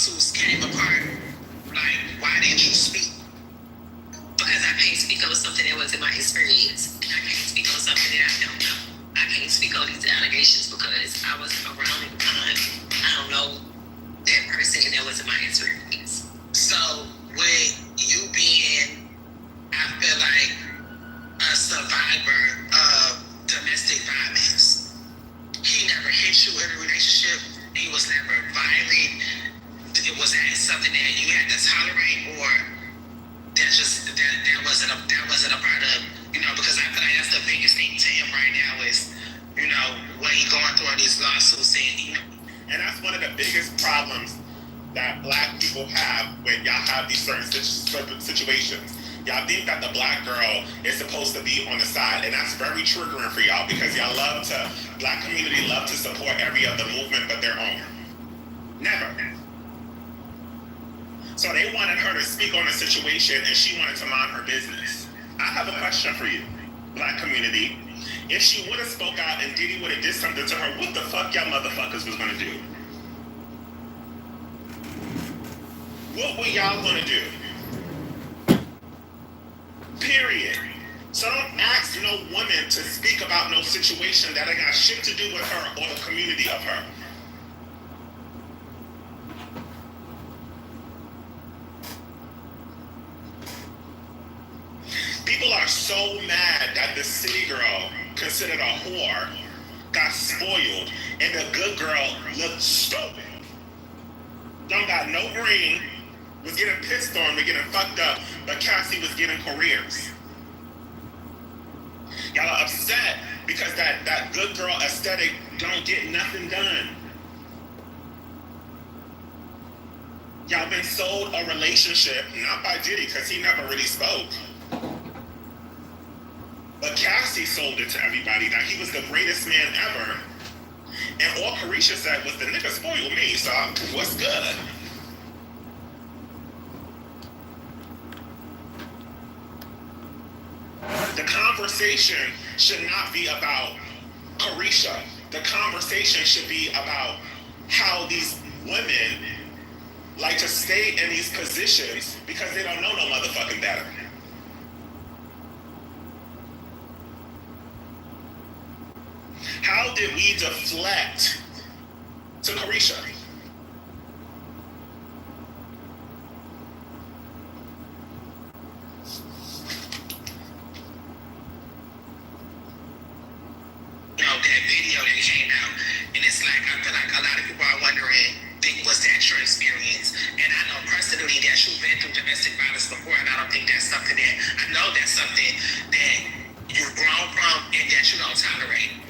lawsuits came apart, like, why didn't you speak? Because I can't speak on something that wasn't my experience. And I can't speak on something that I don't know. I can't speak on these allegations because I wasn't around at the time. I don't know that person, and that wasn't my experience. So with you being, I feel like, a survivor of domestic violence, he never hit you in a relationship. He was never violent. Was that something that you had to tolerate, or that wasn't a part of, because I feel like that's the biggest thing to him right now is, what he going through all these lawsuits and that's one of the biggest problems that Black people have when y'all have these certain situations. Y'all think that the Black girl is supposed to be on the side, and that's very triggering for y'all because y'all Black community love to support every other movement but their own. Never. So they wanted her to speak on the situation, and she wanted to mind her business. I have a question for you, Black community. If she would have spoke out and Diddy would have did something to her, what the fuck y'all motherfuckers was gonna do? What were y'all gonna do? Period. So don't ask no woman to speak about no situation that ain't got shit to do with her or the community of her. People are so mad that the city girl, considered a whore, got spoiled, and the good girl looked stupid. Don't got no ring, was getting pissed on, was getting fucked up, but Cassie was getting careers. Y'all are upset because that good girl aesthetic don't get nothing done. Y'all been sold a relationship, not by Diddy, because he never really spoke. But Cassie sold it to everybody that he was the greatest man ever. And all Carisha said was, the nigga spoiled me, so what's good? The conversation should not be about Carisha. The conversation should be about how these women like to stay in these positions because they don't know no motherfucking better. How did we deflect to Carisha? That video that came out, and it's like, I feel like a lot of people are wondering, was that your experience? And I know personally that you've been through domestic violence before, and I don't think that's something that, I know that's something that you've grown from and that you don't tolerate.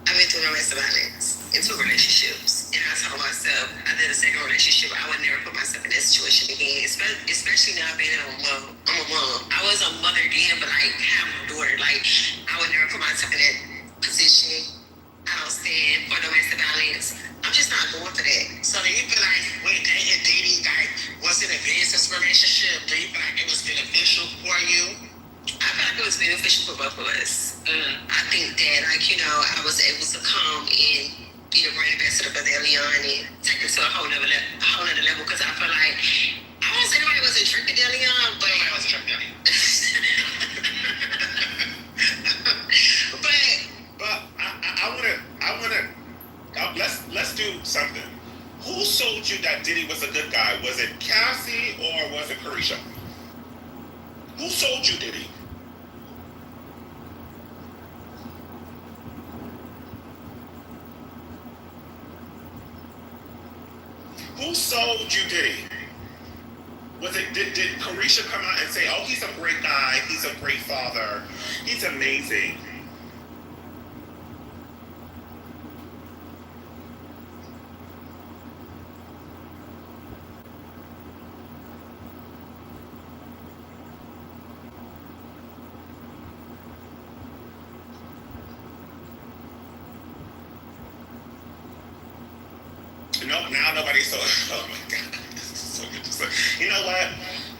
I've been through domestic violence in 2 relationships, and I told myself, after the second relationship, I would never put myself in that situation again, especially now being a mom. I'm a mom. I was a mother then, but like, have a daughter. Like, I would never put myself in that position. I don't stand for domestic violence. I'm just not going for that. So do you feel like when dating Diddy, like, was it a business relationship? Do you feel like it was beneficial for you? I feel like it was beneficial for both of us. I think that, like, I was able to come and be the brand ambassador for DeLeon and take it to a whole other level, because I feel like, I won't say nobody wasn't drinking DeLeon, but I wasn't drinking DeLeon. But I wanna, let's do something. Who sold you that Diddy was a good guy? Was it Cassie or was it Carisha? Who sold you Diddy? Who sold you Diddy? Did Carisha come out and say, oh, he's a great guy, he's a great father, he's amazing? Nope, now nobody's so, oh my God, this is so good to say. You know what?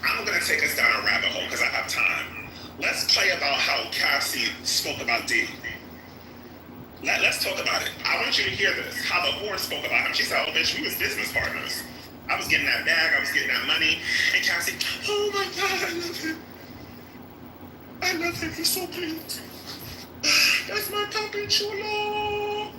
I'm going to take us down a rabbit hole because I have time. Let's play about how Cassie spoke about Diddy. Let's talk about it. I want you to hear this. How the whore spoke about him. She said, oh, bitch, we was business partners. I was getting that bag. I was getting that money. And Cassie, oh, my God, I love him. I love him. He's so cute. That's my puppy chulo.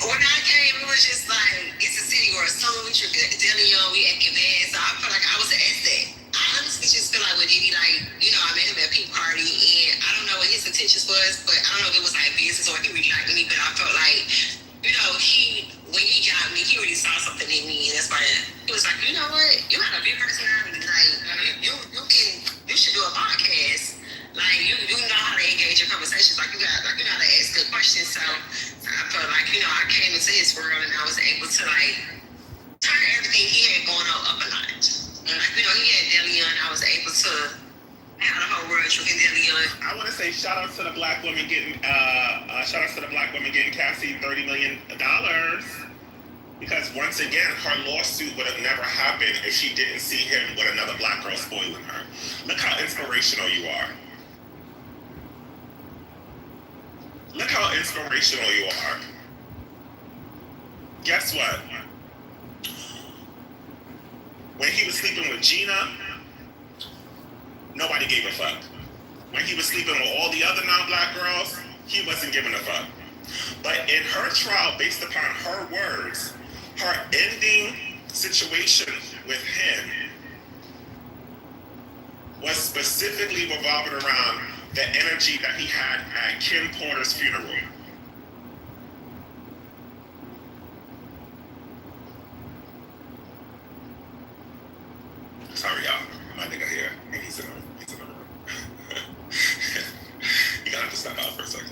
When I came, it was just like, it's a city or a song we trip DeLeon, we acting bad. So I felt like I was an asset. I honestly just feel like with Diddy, like, you know, I met him at Pink Party, and I don't know what his intentions was, but I don't know if it was like business or he really liked me, but I felt like, you know, when he got me, he really saw something in me, and that's why he was like, you know what, you got a big personality, like, you should do a podcast. Like, you know how to engage in conversations, like, you know how to ask good questions. So I felt like, you know, I came into his world and I was able to, like, turn everything he had going on up a notch. And, like, you know, he had DeLeon, I was able to have the whole world drinking DeLeon. I want to say shout out to the black women getting Cassie $30 million. Because once again, her lawsuit would have never happened if she didn't see him with another black girl spoiling her. Look how inspirational you are. Look how inspirational you are. Guess what? When he was sleeping with Gina, nobody gave a fuck. When he was sleeping with all the other non-black girls, he wasn't giving a fuck. But in her trial, based upon her words, her ending situation with him was specifically revolving around the energy that he had at Kim Porter's funeral. Sorry, y'all. My nigga here. He's in the room. You gotta have to step out for a second.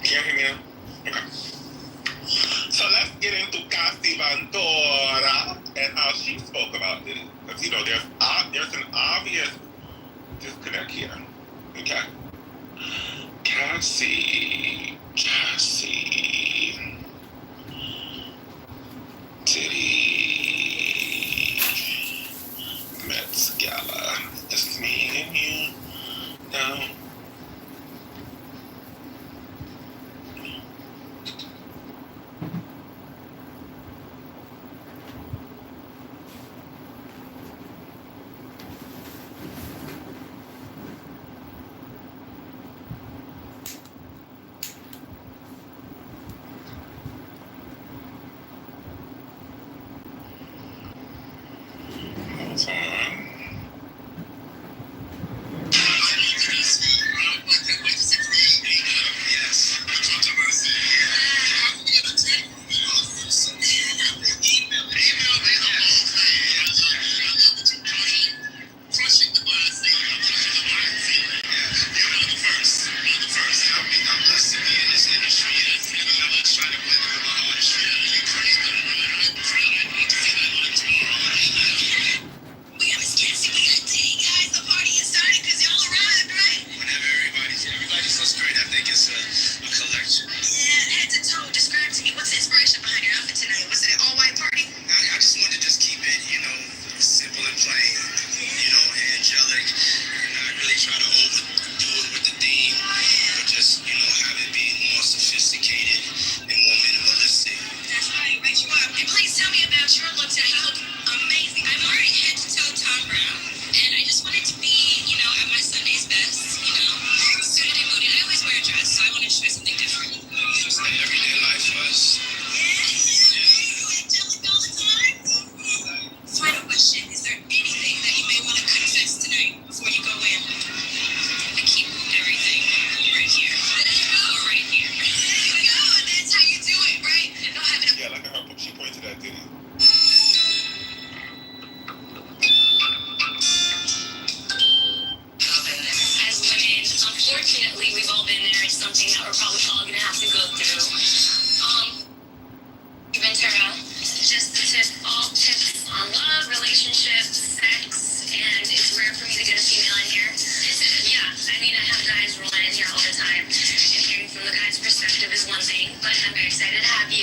Can you hear me now? Okay. So let's get into Cassie Ventura and how she spoke about this. Because, you know, there's an obvious disconnect here. Okay? Cassie. Diddy. Met Gala. This is me and you. No.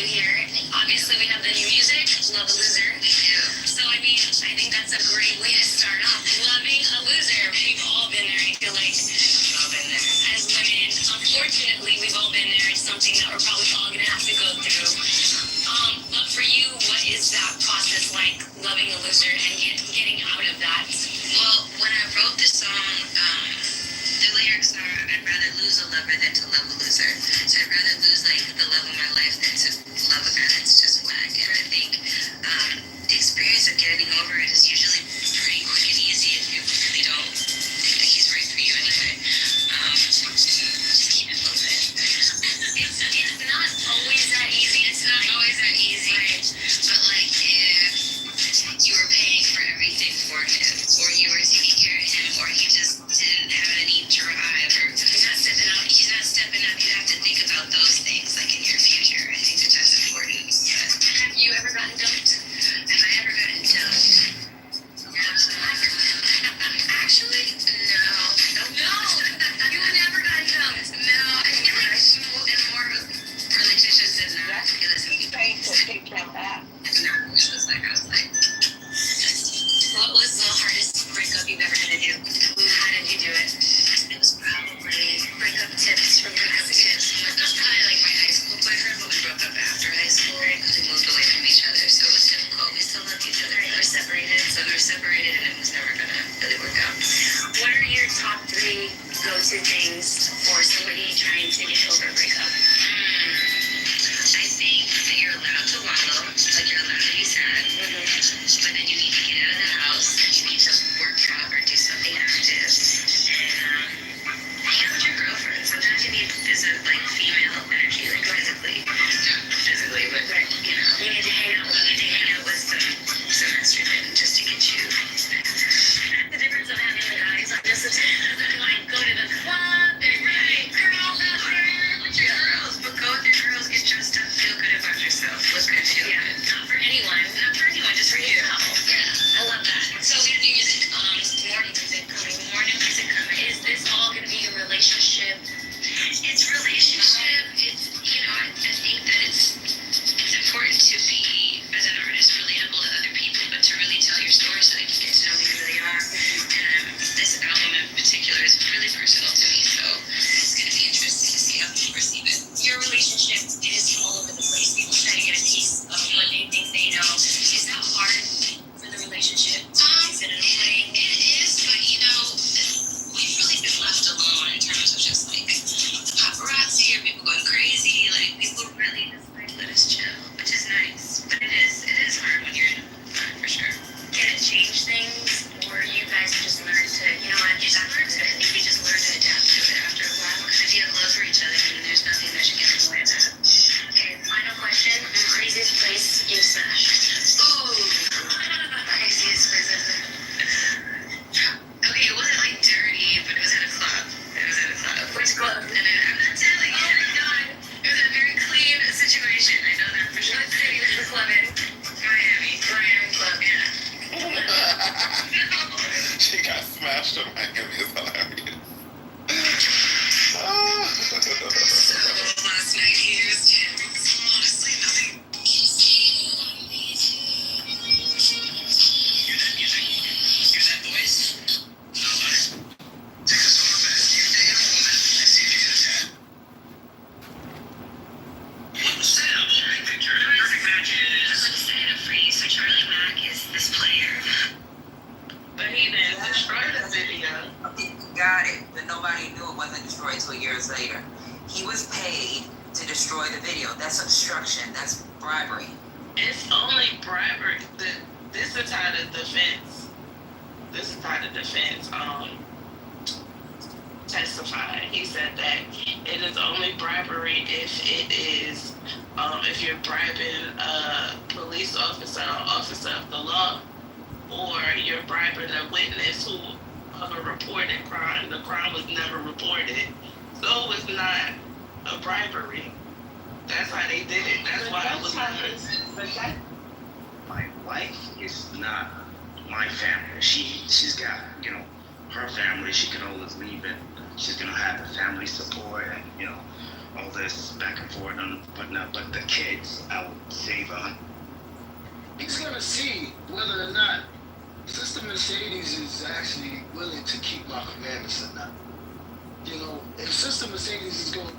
you here. Obviously, we have the new music, Love a Loser. So, I mean, I think that's a great way to start off. Loving a loser. We've all been there. I feel like we've all been there. As women, unfortunately, we've all been there. It's something that we're probably all going to have to go through. But for you, what is that process like, loving a loser and getting out of that? Well, when I wrote this song, the lyrics are, I'd rather lose a lover than to love a loser. So I'd rather lose, like, the love of my life than to love a guy that's just whack. And I think the experience of getting over it is usually pretty quick and easy if you really don't think that he's right for you anyway. Just keep it moving. It's not always that easy. It's not always that easy. Right. But, like, if you were paying for everything for him, or you were taking care of him, or he just didn't have any drive, or he's not stepping up, you have to think about those things, like, in your future. I think that that's important. But Have you ever gotten dumped? have I ever gotten dumped? Actually, no. No, you never got dumped. No, I feel like in more relationships than not. Okay, listen, it was like, I was like, What was the hardest breakup you've ever had to do? How did you do it? it was probably breakup tips from breakup tips. It was probably like my high school boyfriend, but we broke up after high school because we moved away from each other, so it was difficult. We still loved each other. We were separated, and it was never gonna really work out. What are your top 3 go-to things for somebody trying to get over a breakup? I think that you're allowed to wallow, like you're allowed to be sad, but then you need to get out of the house, and you need to work out or do something active, and hang out with your girlfriend. Sometimes you need like female energy, like physically, but you know, You need to hang out with with some estrogen just to get you. the difference of having the guys on just like go to the club and girls out there with your girls. But go with your girls, get dressed up, feel good about yourself, look good, feel Yeah, good. not for anyone. Not for anyone, just for you. Yeah, I love that. So we have new music, morning music coming. Is this all gonna be a relationship? It's relationship. It's, I think that it's important to be, as an artist, relatable to other people, but to really tell your story so they can get to know who you really are. And this album in particular is really personal to me, so it's going to be interesting to see how people receive it. Your relationship is all over the place. People try to get a piece of what they think they know. Is that hard for the relationship? Is it annoying? It is, but we've really been left alone in terms of just like paparazzi or people going crazy. Like people really just like let us chill, which is nice. But it is hard when you're in it, for sure. Can it change things? Or you guys just learn to, I think we just learn to adapt to it after a while because if you have love for each other, then there's nothing that you can avoid that. Okay, final question. Craziest place you smashed? Ooh, craziest place I've been. Okay, it wasn't like dirty, but it was at a club. Which club? And I'm not telling you. Oh my god. It was a very clean situation. I know that for sure. What city was the club in? Miami Club, yeah. She got smashed in Miami. It's hilarious. So last night he was tense. Honestly, nothing. Hear that voice? No, take us on fast. You date a woman. Let's see if you get a tap. What was that? Big picture. Perfect matches. I'm excited for you. So Charlie Mack is this player. But he didn't destroy the video. He got it, but nobody knew it wasn't destroyed until years later. He was paid to destroy the video. That's obstruction. That's bribery. It's only bribery. This is how the defense. Testified. He said that it is only bribery if you're bribing a police officer or officer of the law, or you're bribing a witness who of a reported crime. The crime was never reported, so it was not a bribery. That's how they did it. That's why it was never. My wife is not my family. She's got her family. She can always leave it. She's gonna have the family support, and all this back and forth and whatnot, but the kids, I would save on. He's gonna see whether or not Sister Mercedes is actually willing to keep my commandments or not. You know, if Sister Mercedes is going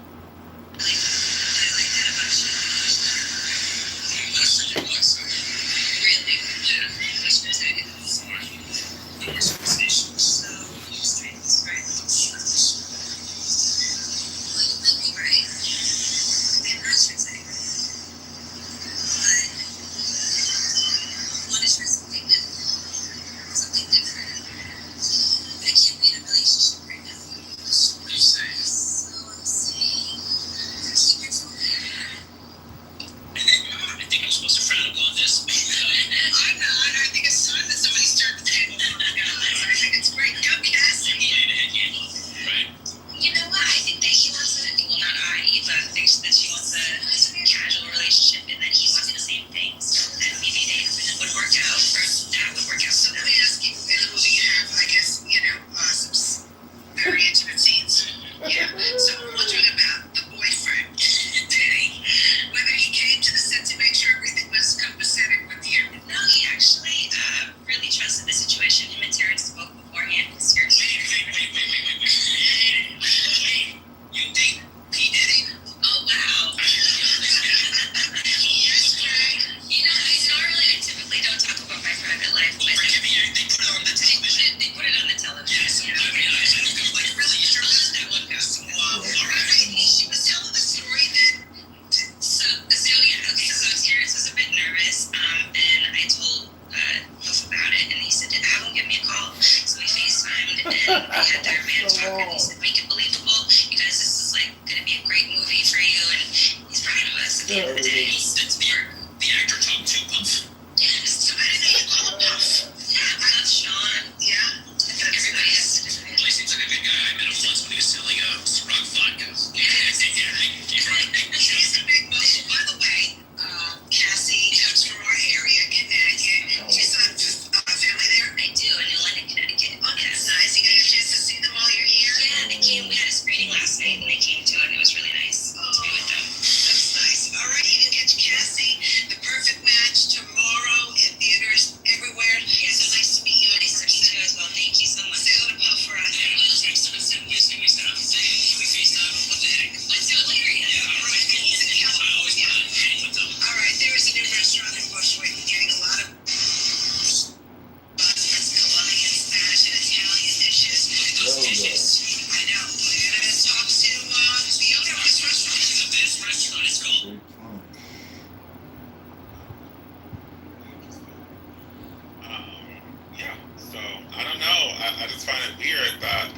I just find it weird that,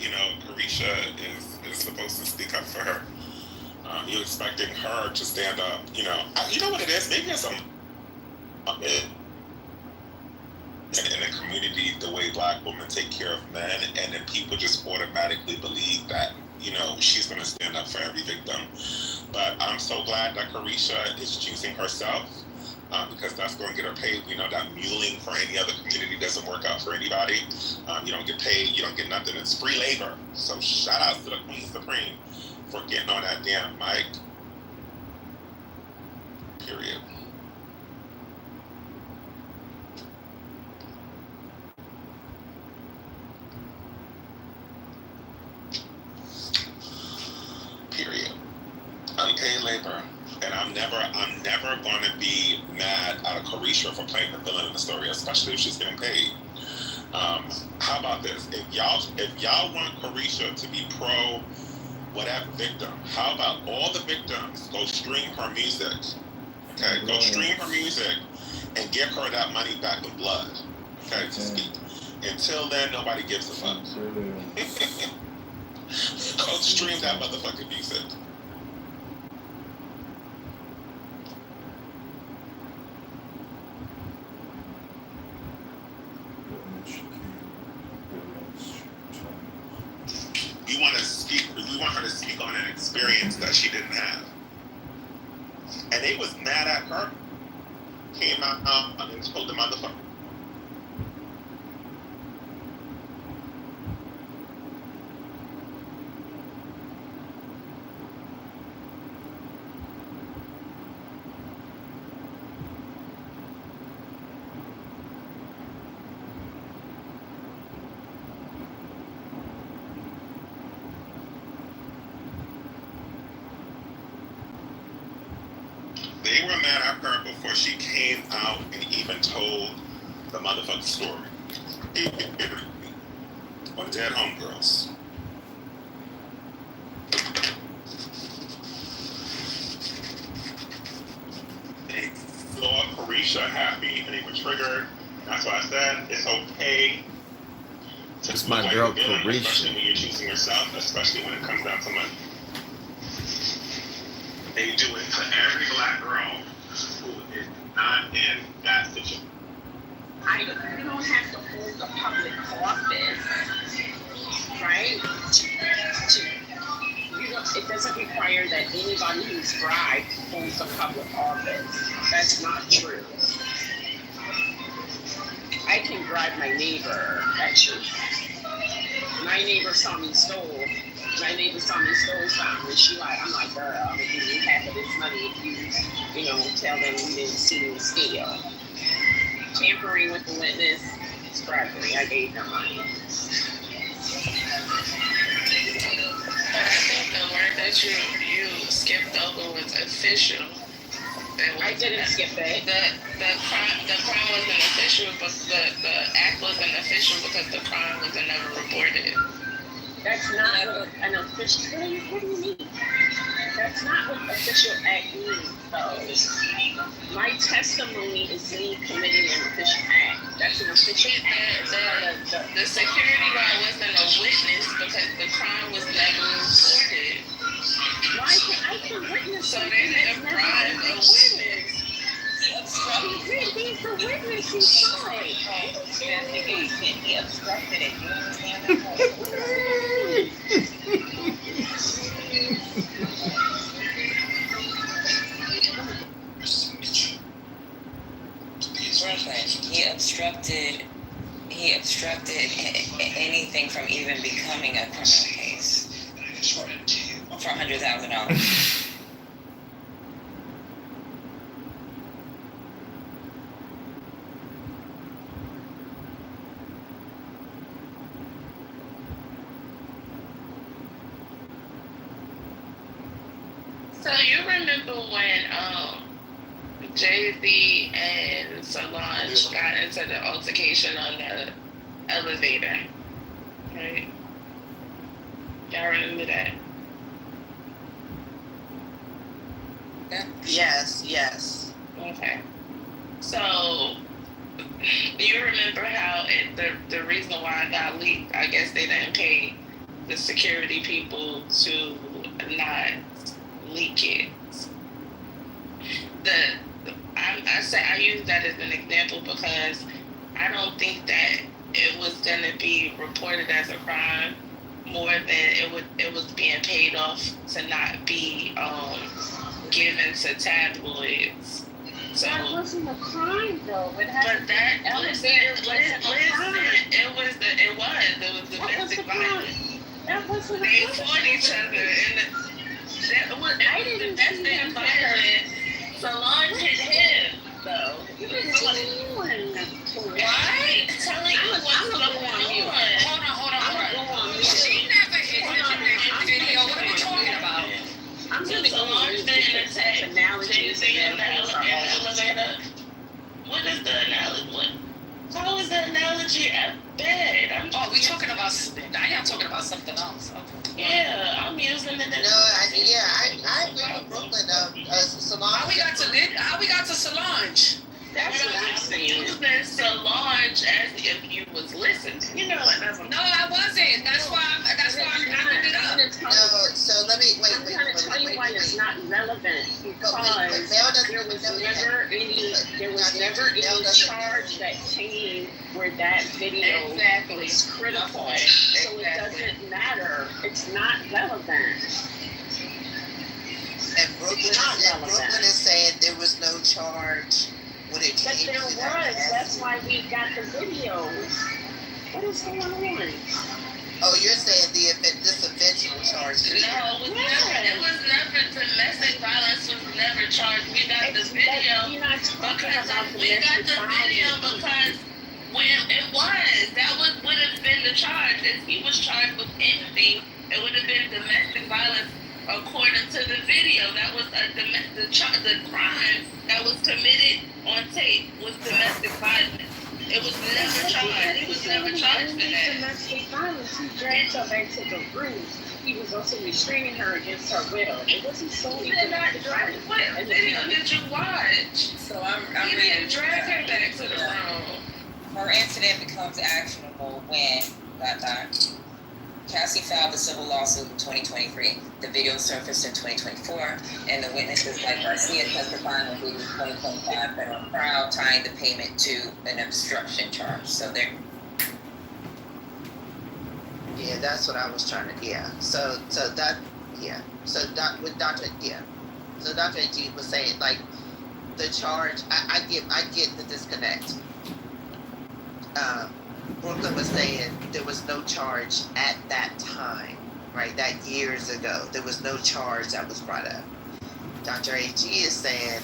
Carisha is supposed to speak up for her. You expecting her to stand up, you know what it is? Maybe it's in the community, the way Black women take care of men, and then people just automatically believe that, she's going to stand up for every victim. But I'm so glad that Carisha is choosing herself. Because that's going to get her paid. We know that muling for any other community doesn't work out for anybody. You don't get paid, you don't get nothing. It's free labor. So shout out to the Queen Supreme for getting on that damn mic. Period. Period. Unpaid labor. And I'm never gonna be mad at a Carisha for playing the villain in the story, especially if she's getting paid. How about this? If y'all want Carisha to be pro whatever victim, how about all the victims go stream her music? Okay, go stream her music and give her that money back in blood. Okay, to speak. Until then, nobody gives a fuck. Go stream that motherfucking music. We want her to speak on an experience that she didn't have. And they was mad at her. Came out and told the motherfucker. They were mad at her before she came out and even told the motherfucking story. On Dead Homegirls. They saw Carisha happy and they were triggered. That's why I said it's okay to It's my like girl a villain, Carisha. especially when you're choosing yourself, especially when it comes down to money. They do it to every black girl who is not in that situation. You don't have to hold a public office, right? It doesn't require that anybody who's bribed holds a public office. That's not true. I can bribe my neighbor, actually. My neighbor saw me stole something, and she like, I'm like, girl, I'm gonna give you half of this money if you tell them you didn't see me steal. Tampering with the witness is bribery. I gave them money. But I think the word that you skipped over was official. I didn't skip it. The crime wasn't official, but the act wasn't official because the crime was never reported. That's not what an official. What do you mean? That's not what official act means, though. My testimony is me committing an official act. That's an official act. The security guard wasn't a witness because the crime was never reported. Why I can witness So something they that's didn't never bribe a been witness. He's the witness. He saw it. He obstructed it. He obstructed anything from even becoming a criminal case for $100,000. So you remember when Jay-Z and Solange got into the altercation on the elevator, right? Y'all remember that? Yes. Okay. So you remember how the reason why it got leaked, I guess they didn't pay the security people to not leak it. I use that as an example because I don't think that it was gonna be reported as a crime more than it was being paid off to not be given to tabloids. So That wasn't a crime, though. but that elevator wasn't a crime. it was domestic violence. That wasn't a They crime. fought each other, and that was domestic violence. Solange hit him, though. Why? Telling you what's going on. Hold on. She never hit him in the video. What are we talking about? I'm going to go on Solange didn't attack analogies Jay-Z in and the elevator. What is the analogy? How is the analogy at bad? We talking about something. I am talking about something else. Okay. Yeah, I'm using it. I agree with Brooklyn. Solange. How we got to Solange? That's what I'm saying. Using Solange as if you was listening. You know what? No, I wasn't. That's why I'm backing it up. No, so let me wait. I'm going to tell you why it's not relevant because there was never any charge that came where that video was critical. So it doesn't matter. It's not relevant. And Brooklyn is saying there was no charge when it But came there to was. that. That's why we got the videos. What is going on? Oh, you're saying this eventual charge. No, it was never domestic violence was never charged. We got the video because when it was, that would have been the charge. If he was charged with anything, it would have been domestic violence according to the video, that was the crime that was committed on tape was domestic violence. It was never charged. He was never charged for that. Domestic violence. He dragged her back to the room. He was also restraining her against her will. It wasn't solely domestic violence. What video did you watch? So I'm He didn't drag her back to the room. Her incident becomes actionable when Cassie filed the civil lawsuit in 2023. The video surfaced in 2024, and the witnesses like Garcia testifying in the 2025 federal trial, tying the payment to an obstruction charge. So they're Yeah, that's what I was trying to. Yeah. So that. Yeah. So with Dr. Yeah. So Dr. G was saying like the charge. I get the disconnect. Brooklyn was saying there was no charge at that time, right? That years ago, there was no charge that was brought up. Dr. AG is saying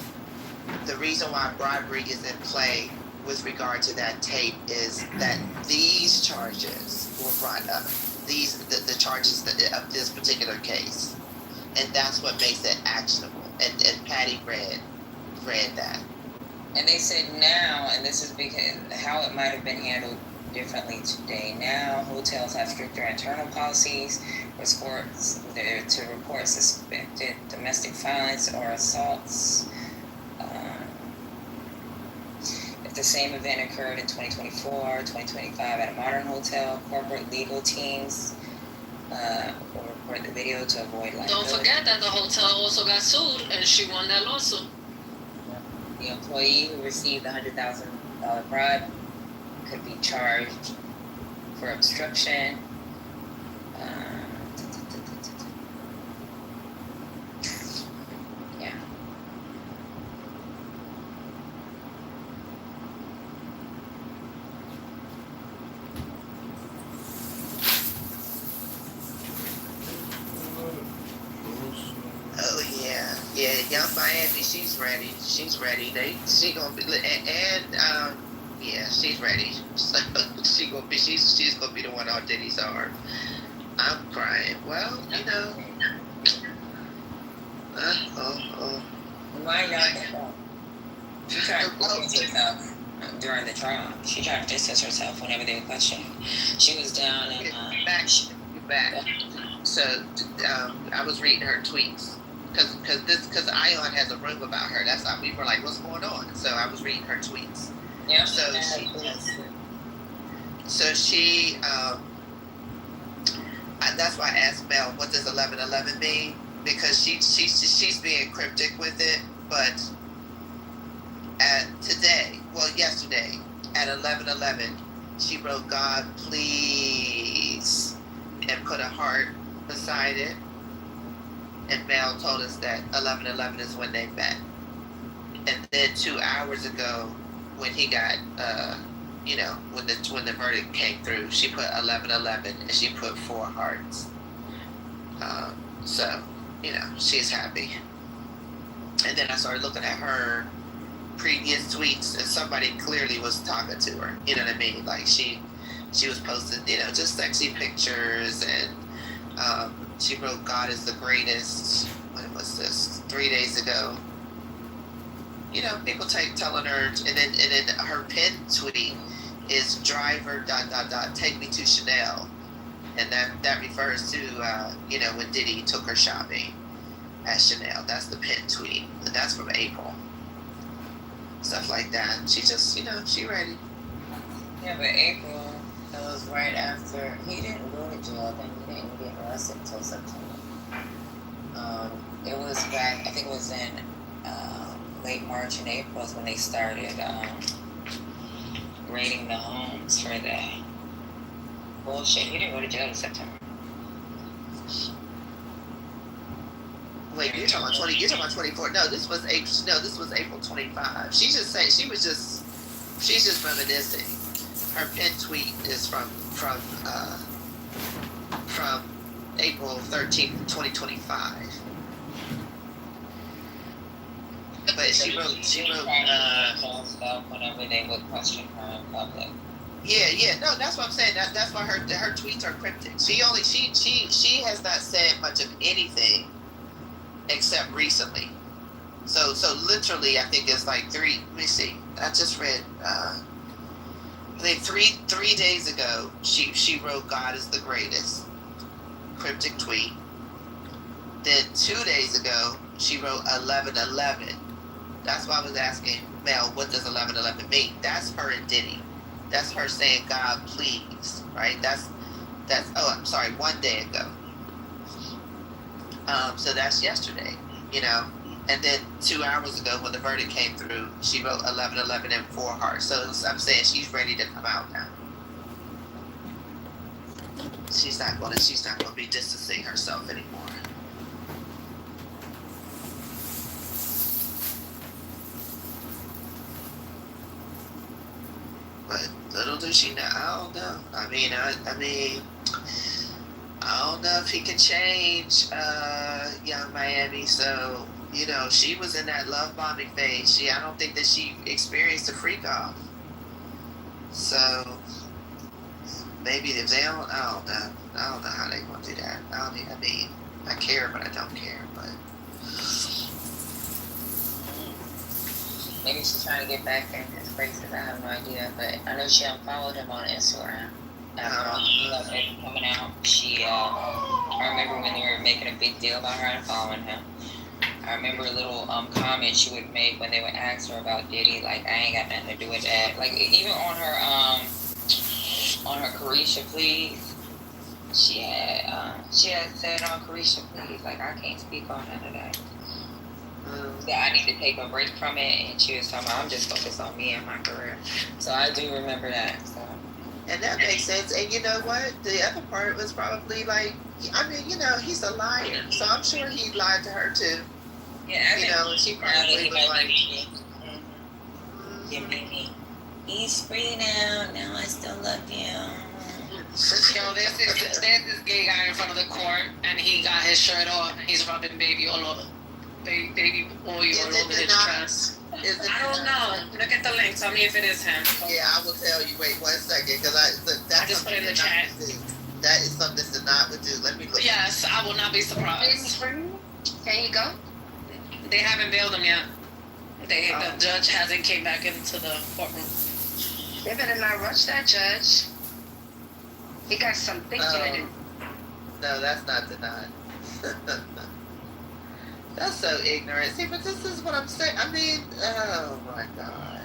the reason why bribery is in play with regard to that tape is that these charges were brought up. The charges of this particular case, and that's what makes it actionable. And Patty read that. And they said now, and this is because how it might have been handled differently today. Now, hotels have stricter internal policies to report suspected domestic violence or assaults. If the same event occurred in 2024, 2025 at a modern hotel, corporate legal teams will report the video to avoid liability. Don't forget that the hotel also got sued and she won that lawsuit. The employee who received the $100,000 bribe could be charged for obstruction. Yeah. Oh yeah, Young Miami. She's ready. She gonna be yeah, she's ready. So she's gonna be the one on Diddy's arm. I'm crying. Well, you know. Why not? She tried to distance herself during the trial. She tried to distance herself whenever they were questioning. She was down in back. So I was reading her tweets because Ion has a room about her. That's how we were like, what's going on? So I was reading her tweets. Yeah. So she that's why I asked Mel, what does 1111 mean? Because she's being cryptic with it, but yesterday at 11:11, she wrote "God please" and put a heart beside it. And Mel told us that 11:11 is when they met. And then 2 hours ago, when he got, when the verdict came through, she put 11:11 and she put 4 hearts. So, she's happy. And then I started looking at her previous tweets, and somebody clearly was talking to her. You know what I mean? Like she was posting, just sexy pictures, and she wrote "God is the greatest." When was this? 3 days ago. People telling her, and then her pinned tweet is "driver ... take me to Chanel," and that refers to when Diddy took her shopping at Chanel. That's the pinned tweet, and that's from April. Stuff like that. She just, she ready. Yeah, but April, it was right after he didn't go to jail, then he didn't get arrested until September. It was back, I think it was in late March and April is when they started raiding the homes for the bullshit. He didn't go to jail in September. Wait, you're talking about 24. No, this was April 25. She's just reminiscing. Her pinned tweet is from April 13th, 2025. But she wrote whenever they would question her in public. Yeah. No, that's what I'm saying. That's why her tweets are cryptic. She has not said much of anything except recently. So literally, I think it's like three. Let me see. I just read. I think three days ago, she wrote "God is the greatest," cryptic tweet. Then 2 days ago, she wrote 11:11. That's why I was asking Mel, what does 11:11 mean? That's her and Diddy. That's her saying, "God, please," right? That's. Oh, I'm sorry. 1 day ago. So that's yesterday, And then 2 hours ago, when the verdict came through, she wrote 11:11 and 4 hearts. So I'm saying she's ready to come out now. She's not gonna be distancing herself anymore. But little does she know. I don't know. I mean, I don't know if he can change Young Miami. So, she was in that love bombing phase. I don't think that she experienced a freak off. So maybe if they don't, I don't know. I don't know how they want to do that. I care, but I don't care. But Maybe she's trying to get back in his graces. I have no idea. But I know she unfollowed him on Instagram. After all the stuff coming out, I remember when they were making a big deal about her unfollowing him. I remember a little comment she would make when they would ask her about Diddy, like, I ain't got nothing to do with that. Like, even on her Carisha Please, she had said on Carisha Please, like, I can't speak on none of that. So I need to take a break from it, and she was talking about, I'm just focused on me and my career. So I do remember that. So. And that makes sense. And you know what? The other part was probably like, he's a liar. So I'm sure he lied to her too. Yeah, and she probably was like, Mimi, he's free now. Now I still love you. Yo, there's this gay guy in front of the court, and he got his shirt off, and he's rubbing baby oil all over his chest. I don't know. Look at the link. Tell me if it is him. Yeah, I will tell you. Wait 1 second, because I just put it in the chat. That is something Sanat would do. Let me look. Yes, I will not be surprised. Can you go? They haven't bailed him yet. The judge hasn't came back into the courtroom. They better not rush that judge. He got some thinking to do. No, that's not denied. That's so ignorant. See, but this is what I'm saying. I mean, oh my God.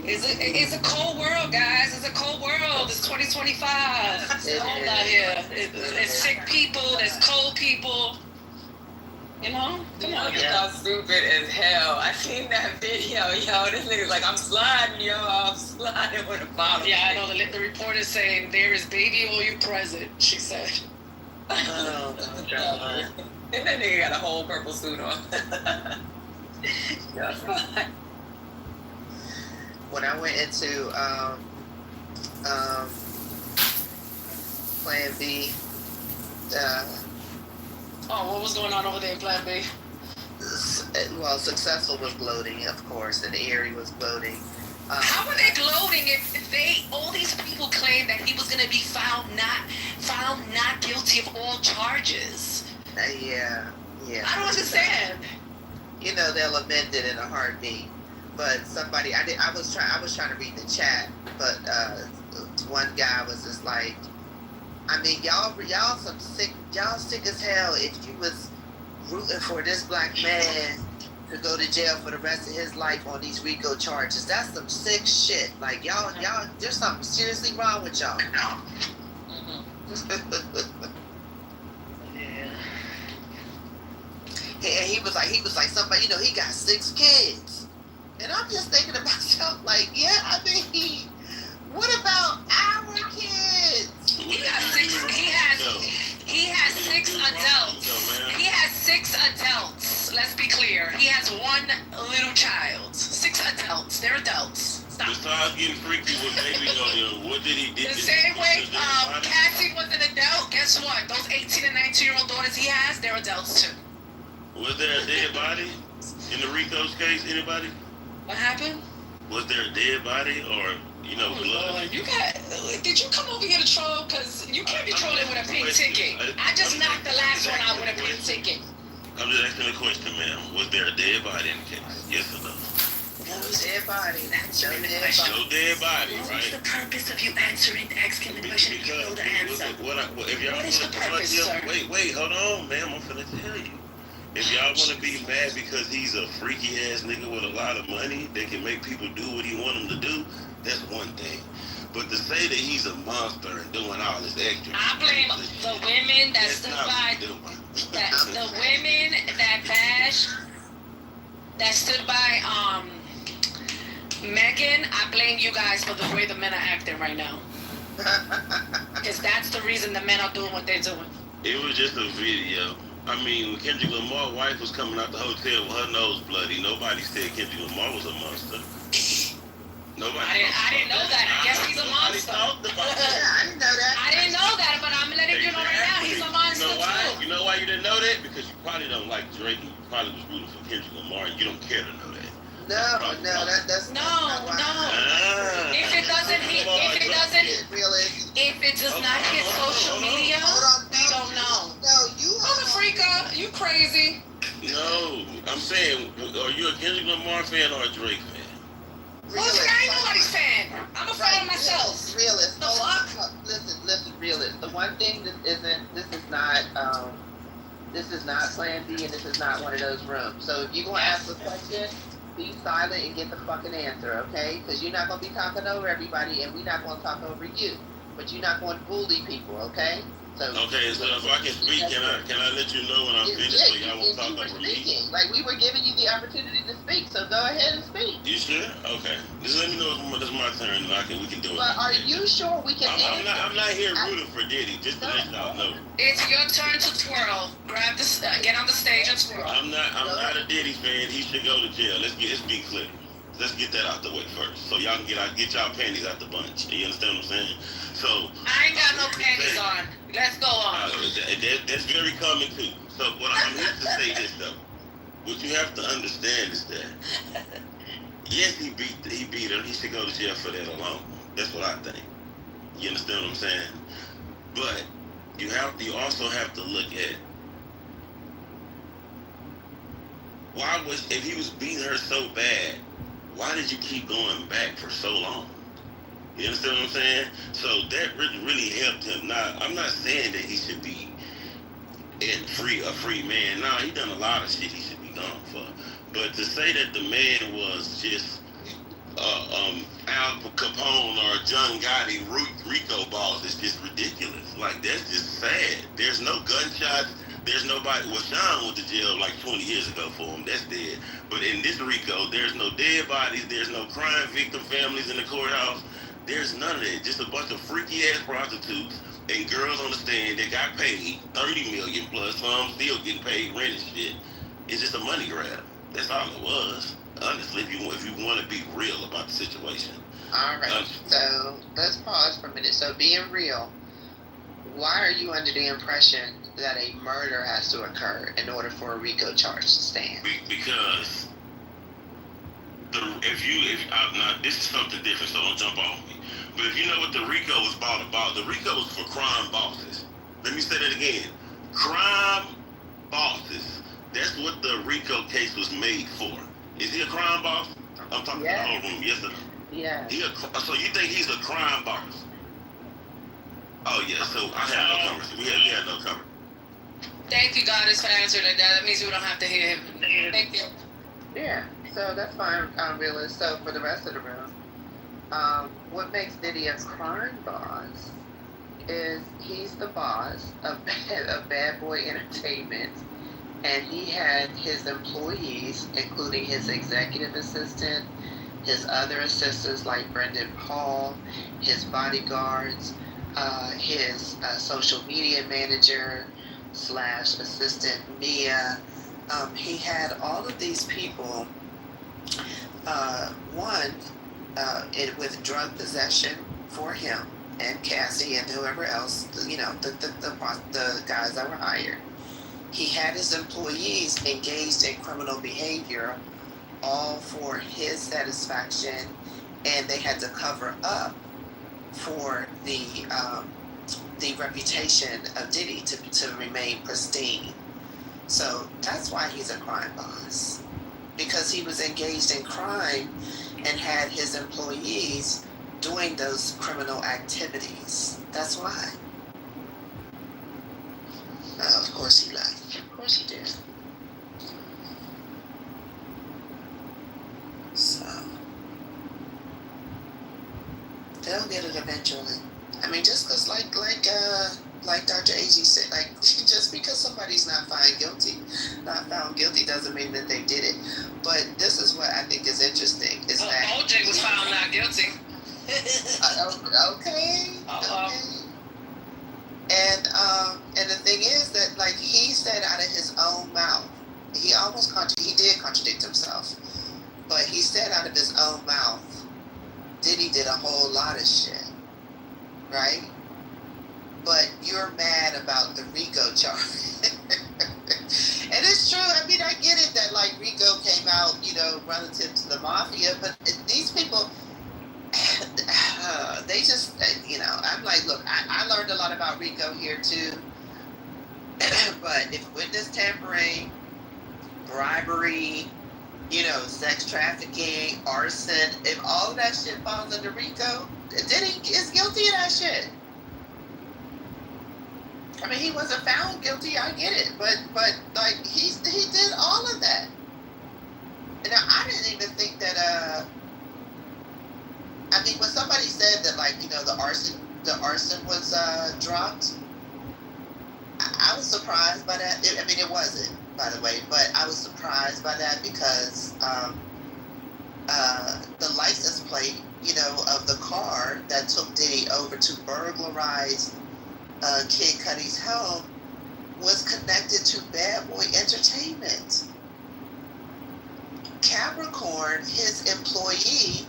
It's a cold world, guys. It's a cold world. It's 2025. It's cold out here. It's sick people. There's cold people. Come on. Y'all stupid as hell. I seen that video, yo. This nigga's like, I'm sliding, yo. I'm sliding with a bottle. Yeah, I know. The reporter's saying there is baby oil present, she said. Oh my God. And that nigga got a whole purple suit on. That's fine. When I went into Plan B, what was going on over there in Plan B? Well, Successful was gloating, of course, and Erie was gloating. How were they gloating if all these people claim that he was going to be found not guilty of all charges? Yeah. I don't understand. They'll amend it in a heartbeat. But somebody, I was trying to read the chat, but one guy was just like, I mean, y'all sick as hell if you was rooting for this black man to go to jail for the rest of his life on these RICO charges. That's some sick shit. Like y'all, there's something seriously wrong with y'all. Yeah. And he was like somebody, he got 6 kids. And I'm just thinking to myself, like, yeah, I mean, what about our kids? He has 6 adults. He has 6 adults. Let's be clear. He has 1 little child. 6 adults. They're adults. Stop. Besides getting freaky with baby on him, what did he do? The same way Cassie was an adult, guess what? Those 18 and 19-year-old daughters he has, they're adults too. Was there a dead body in the Rico's case? Anybody? What happened? Was there a dead body or, you know, blood? Lord, did you come over here to troll? Because you can't be trolling with a pink ticket. I just knocked the last one out with a pink ticket. I'm just asking a question, ma'am. Was there a dead body in the case? Yes or no? No dead body. Answering the dead question. No dead body, What's right? the purpose of you asking the question if you know the answer? If y'all What is the purpose, sir? Wait, hold on, ma'am. I'm finna tell you. If y'all want to be mad because he's a freaky ass nigga with a lot of money that can make people do what he want them to do, that's one thing. But to say that he's a monster and doing all this extra, I blame the women that stood by, the women that stood by Megan. I blame you guys for the way the men are acting right now. Because that's the reason the men are doing what they're doing. It was just a video. I mean, when Kendrick Lamar's wife was coming out the hotel with her nose bloody, nobody said Kendrick Lamar was a monster. Nobody. I didn't know that. I guess he's a monster. I didn't know that. I didn't know that, but I'm letting you know right now he's a monster too. You know why you didn't know that? Because you probably don't like Drake and you probably was rooting for Kendrick Lamar and you don't care to know that. That's No. If it doesn't hit, if it does not hit social media, we don't know. No, you I'm a freaker. You crazy? No, I'm saying, are you a Kendrick Lamar fan or a Drake fan? Listen, I ain't nobody's fan. I'm a fan myself. Realist. The fuck? Listen, realist. The one thing this is not Plan B, and this is not one of those rooms. So if you're gonna ask a question, be silent and get the fucking answer, okay? Because you're not gonna be talking over everybody, and we're not gonna talk over you. But you're not going to bully people, okay? Okay, so if I can speak, can I let you know when I'm finished so y'all won't talk over me? Like, we were giving you the opportunity to speak, so go ahead and speak. You sure? Okay. Just let me know if it's my turn and we can do it. But are you sure we can I'm not here rooting for Diddy, just to let y'all know. It's your turn to twirl. Grab this, get on the stage and twirl. I'm not a Diddy fan. He should go to jail. Let's be clear. Let's get that out the way first, so y'all can get y'all panties out the bunch. You understand what I'm saying? So I ain't got no panties on. Let's go on. That's very common too. So what I'm here to say this though, what you have to understand is that yes, he beat her. He should go to jail for that alone. That's what I think. You understand what I'm saying? But you also have to look at if he was beating her so bad, why did you keep going back for so long? You understand what I'm saying? So that really helped him. Now, I'm not saying that he should be a free man. Nah, he done a lot of shit he should be gone for. But to say that the man was just Al Capone or John Gotti Rico boss is just ridiculous. Like, that's just sad. There's no gunshots. There's nobody. Well, Sean went to jail like 20 years ago for him. That's dead. But in this Rico, there's no dead bodies. There's no crime victim families in the courthouse. There's none of that. Just a bunch of freaky ass prostitutes and girls on the stand that got paid $30 million plus. Some still getting paid rent and shit. It's just a money grab. That's all it was. Honestly, if you want to be real about the situation. All right. So let's pause for a minute. So being real, why are you under the impression that a murder has to occur in order for a RICO charge to stand? Because now this is something different, so don't jump on me. But if you know what the RICO was about, the RICO was for crime bosses. Let me say that again. Crime bosses. That's what the RICO case was made for. Is he a crime boss? I'm talking to the whole room. Yes or no? Yeah. So you think he's a crime boss? Oh yeah. So I had no conversation. We had no conversation. Thank you, Goddess, for answering that. That means we don't have to hear him. Thank you. Yeah. So that's fine, realist. So for the rest of the room, what makes Diddy a crime boss is he's the boss of Bad Boy Entertainment, and he had his employees, including his executive assistant, his other assistants like Brendan Paul, his bodyguards, his social media manager / assistant Mia. He had all of these people. With drug possession for him and Cassie and whoever else, the guys that were hired. He had his employees engaged in criminal behavior all for his satisfaction, and they had to cover up for the reputation of Diddy to remain pristine. So that's why he's a crime boss, because he was engaged in crime and had his employees doing those criminal activities. That's why. Of course he left. Of course he did. So they'll get it eventually. I mean, just because, like Dr. AG said, like just because somebody's not found guilty doesn't mean that they did it. But this is what I think is interesting is that OJ was found not guilty. Okay. And the thing is that, like, he said out of his own mouth, he did contradict himself, but he said out of his own mouth, Diddy did a whole lot of shit, right? But you're mad about the RICO charge. And it's true. I mean, I get it that, like, RICO came out, relative to the mafia, but these people, they just, I'm like, look, I learned a lot about RICO here too. But if witness tampering, bribery, sex trafficking, arson, if all of that shit falls under RICO, Diddy is guilty of that shit. I mean, he wasn't found guilty, I get it, but like he did all of that. And I didn't even think that I mean, when somebody said that, like, the arson was dropped, I was surprised by that. I mean, it wasn't, by the way, but I was surprised by that because the license plate, of the car that took Diddy over to burglarize Kid Cudi's home was connected to Bad Boy Entertainment. Capricorn, his employee,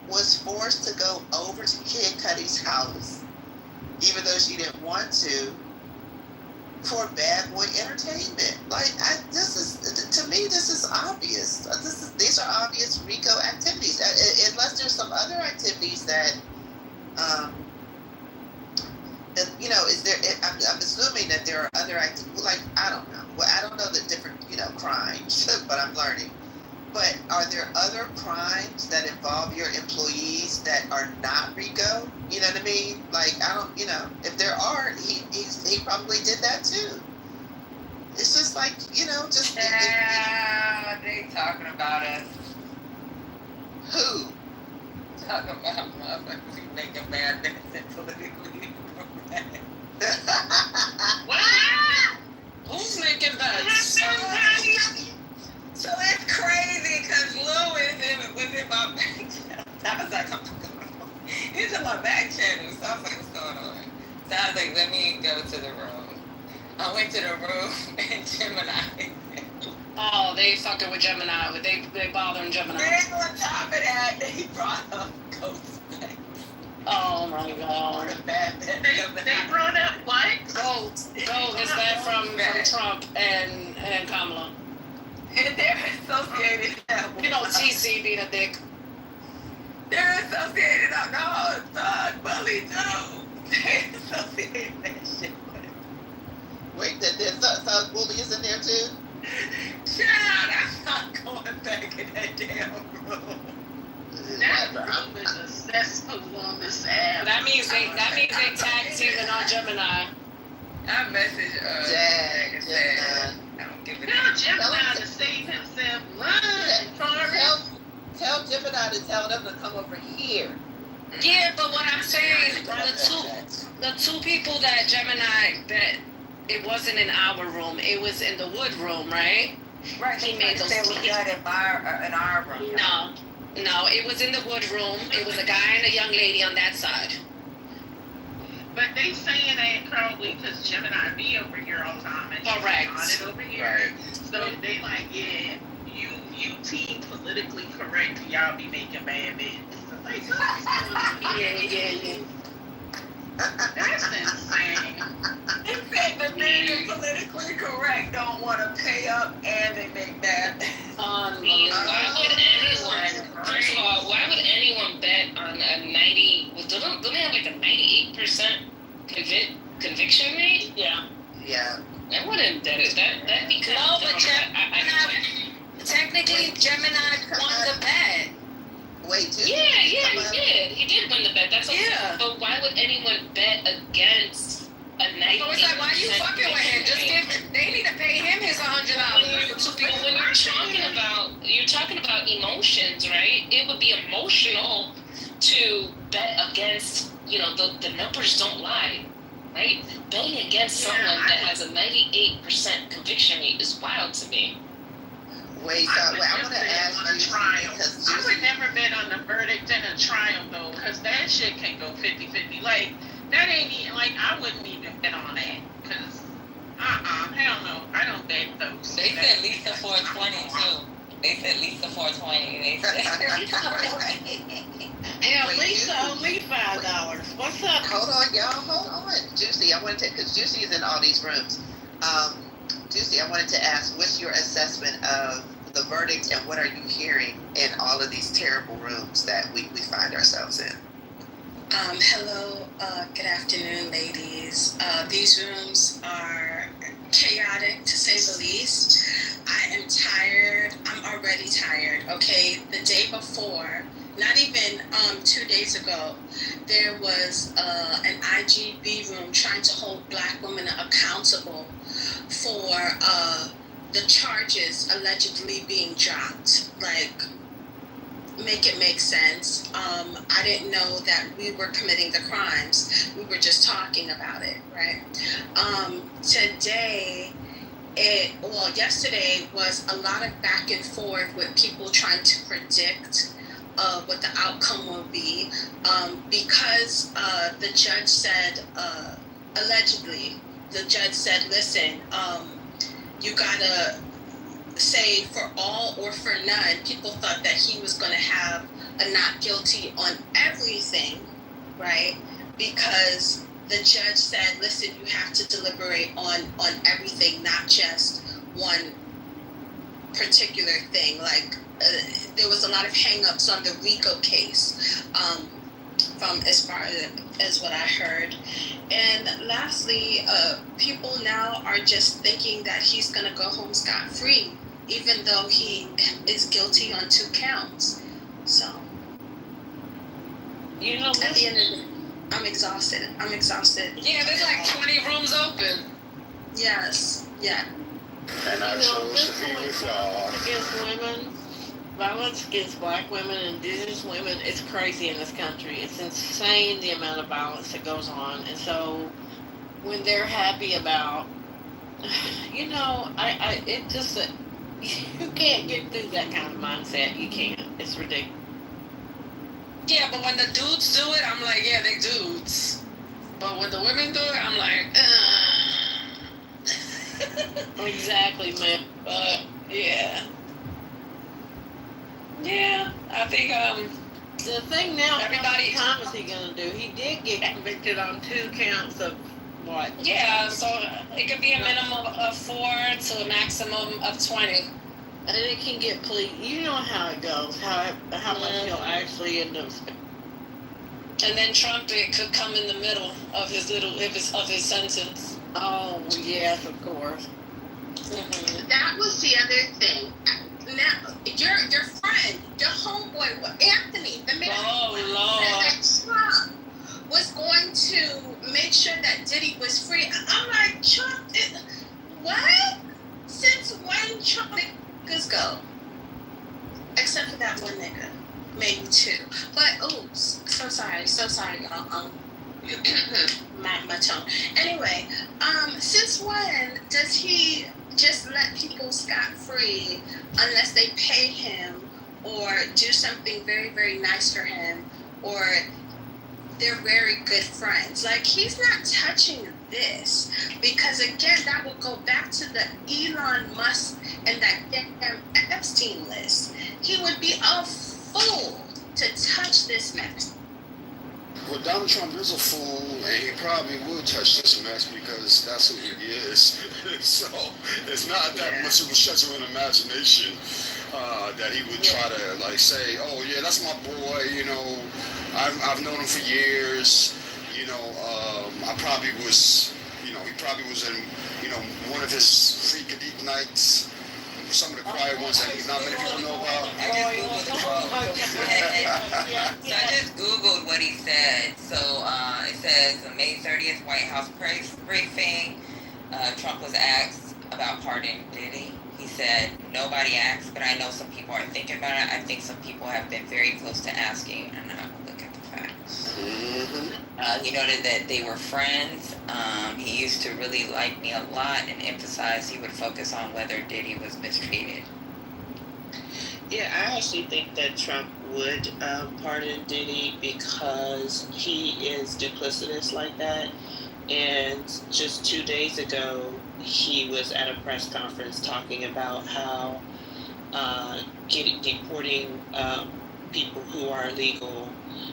was forced to go over to Kid Cudi's house, even though she didn't want to, for Bad Boy Entertainment. Like, to me, this is obvious. These are obvious RICO activities, unless there's some other activities that, is there? I'm assuming that there are other activities. Like, I don't know. Well, I don't know the different, crimes, but I'm learning. But are there other crimes that involve your employees that are not RICO? You know what I mean? Like, I don't, if there are, he probably did that too. It's just like, just. Yeah, they talking about us. Who? Talking about motherfuckers making bad things and politically correct. What? Who's making bets? So it's crazy because Lou was in my back channel. I was like, he's in my back channel. So I was like, what's going on? So I was like, let me go to the room. I went to the room and Gemini. Oh, they fucking with Gemini. They bothering Gemini. And on top of that, they brought up Ghostface. Oh my god. They brought up what? Gold is that from Trump and Kamala. And they're associated now. TC being a dick. They're associated. No, Thug Bully too. They're associated that shit with it. Wait, there's Thug Bully is in there too? Child, I'm not going back in that damn room. That room is a cesspool on this app. That means they tag teaming on Gemini. I messaged Jack and said, I don't give it Tell Gemini to save himself. Run, Taurus. Tell Gemini to tell them to come over here. Yeah, but what I'm saying, the two people that Gemini, that it wasn't in our room, it was in the Wood room, right? Right, He made those. They were done in our room. No, it was in the Wood room. It was a guy and a young lady on that side. But they saying that probably because Gemini be over here all the time and Correct. on it over here. So they like, yeah, you team politically correct, y'all be making bad bets. Like, Yeah. That's insane. They said the being politically correct don't want to pay up and they make that. Why would anyone, first of all, why would anyone bet on a 90, don't they have like a 98% conviction rate? Yeah. Yeah. I wouldn't bet it. That'd be kind No, of but technically Gemini won the bet. Wait, too. Yeah, he did win the bet. That's okay. Yeah. But why would anyone bet against a 98%? So it's like, why you fucking with him? They need to pay him his $100. But when you're talking about emotions, right? It would be emotional to bet against, the numbers don't lie, right? Betting against someone that has a 98% conviction rate is wild to me. Wait, I want to ask on a trial. because I would never bet on the verdict in a trial though, because that shit can go 50-50. Like that ain't even like I wouldn't even bet on that, because hell no, I don't bet those. They said Lisa 420 too. They said Lisa 420. They said. Yeah, Wait, Lisa only $5. What's up? hold on, y'all, hold on. Juicy, I wanted to, because Juicy is in all these rooms. Juicy, I wanted to ask, what's your assessment of the verdict and what are you hearing in all of these terrible rooms that we find ourselves in? Hello, good afternoon, ladies. These rooms are chaotic, to say the least. I am tired. I'm already tired, okay? The day before, not even 2 days ago, there was an IGB room trying to hold Black women accountable for the charges allegedly being dropped. Like, make it make sense. I didn't know that we were committing the crimes. We were just talking about it, right? Yesterday was a lot of back and forth with people trying to predict what the outcome will be, because the judge said, allegedly, the judge said, listen, you gotta say for all or for none. People thought that he was going to have a not guilty on everything, right? Because the judge said, listen, you have to deliberate on everything, not just one particular thing. Like there was a lot of hang-ups on the RICO case, from as far as what I heard. And lastly, people now are just thinking that he's going to go home scot-free, even though he is guilty on 2 counts. So, at the end of the day, I'm exhausted. Yeah, there's like 20 rooms open. Yes, yeah. And I chose to be with y'all. Against women, violence against Black women and Indigenous women, it's crazy in this country. It's insane the amount of violence that goes on. And so when they're happy about, it just, you can't get through that kind of mindset. You can't. It's ridiculous. Yeah, but when the dudes do it, I'm like, yeah, they dudes. But when the women do it, I'm like, Exactly, man. But yeah. Yeah, I think the thing now, everybody. How much time is he gonna do? He did get convicted on 2 counts of what? Yeah, so it could be a minimum of 4 to a maximum of 20. And it can get you know how it goes, how much he'll actually end up. And then Trump, it could come in the middle of his sentence. Oh yes, of course. Mm-hmm. That was the other thing. Now, your friend, your homeboy, Anthony, the man said that Trump was going to make sure that Diddy was free. I'm like, Trump, what? Since when Trump niggas go? Except for that one nigga. Maybe 2. But, oops, so sorry, y'all. My tone. Anyway, since when does he just let people scot-free unless they pay him or do something very, very nice for him, or they're very good friends? Like, he's not touching this, because again, that will go back to the Elon Musk and that damn Epstein list. He would be a fool to touch this mess. Well, Donald Trump is a fool, and he probably will touch this mess because that's who he is. So it's not that much of a stretch of an imagination that he would try to like say, "Oh yeah, that's my boy." You know, I've known him for years. You know, I probably was. You know, he probably was in. You know, one of his free Kadeep nights. Some of the quiet ones that not many people know about. So I just Googled what he said. So it says the May 30th White House press briefing, Trump was asked about pardoning Diddy. He said, nobody asked, but I know some people are thinking about it. I think some people have been very close to asking, and I'm going to look at the facts. He noted that they were friends. He used to really like me a lot and emphasized he would focus on whether Diddy was mistreated. Yeah, I actually think that Trump would pardon Diddy because he is duplicitous like that. And just 2 days ago, he was at a press conference talking about how deporting people who are illegal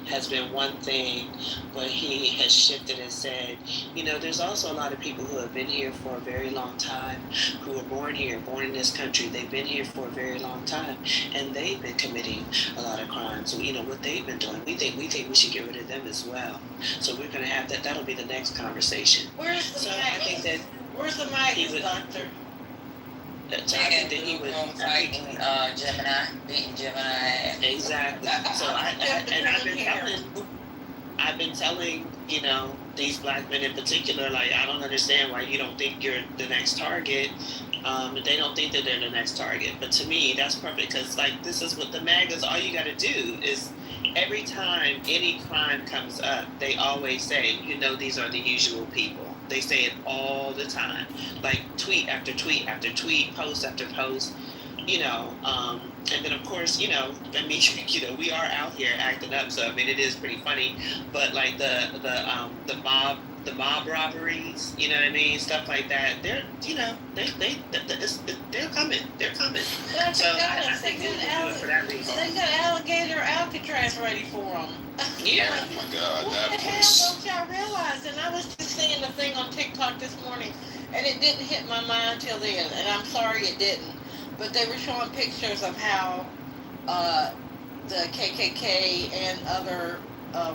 has been one thing, but he has shifted and said, you know, there's also a lot of people who have been here for a very long time, who were born here, born in this country. They've been here for a very long time, and they've been committing a lot of crimes. So, you know, what they've been doing, we think we should get rid of them as well. So we're going to have that. That'll be the next conversation. Where's the maggots, doctor? I think that he would fighting Gemini, beating Gemini. Exactly. So I've been telling, you know, these black men in particular, like, I don't understand why you don't think you're the next target. They don't think that they're the next target. But to me, that's perfect because, like, this is what the MAGAs, all you got to do is every time any crime comes up, they always say, you know, these are the usual people. They say it all the time, like tweet after tweet after tweet, post after post, you know. And then of course, you know, I mean, you know, we are out here acting up, so I mean, it is pretty funny. But like the mob robberies, you know what I mean, stuff like that. They're, you know, they're coming. They're coming. But so they got alligator Alcatraz ready for them. Yeah. Oh my God, what the hell don't y'all realize? And I was just seeing the thing on TikTok this morning, and it didn't hit my mind till then, and I'm sorry it didn't. But they were showing pictures of how the KKK and other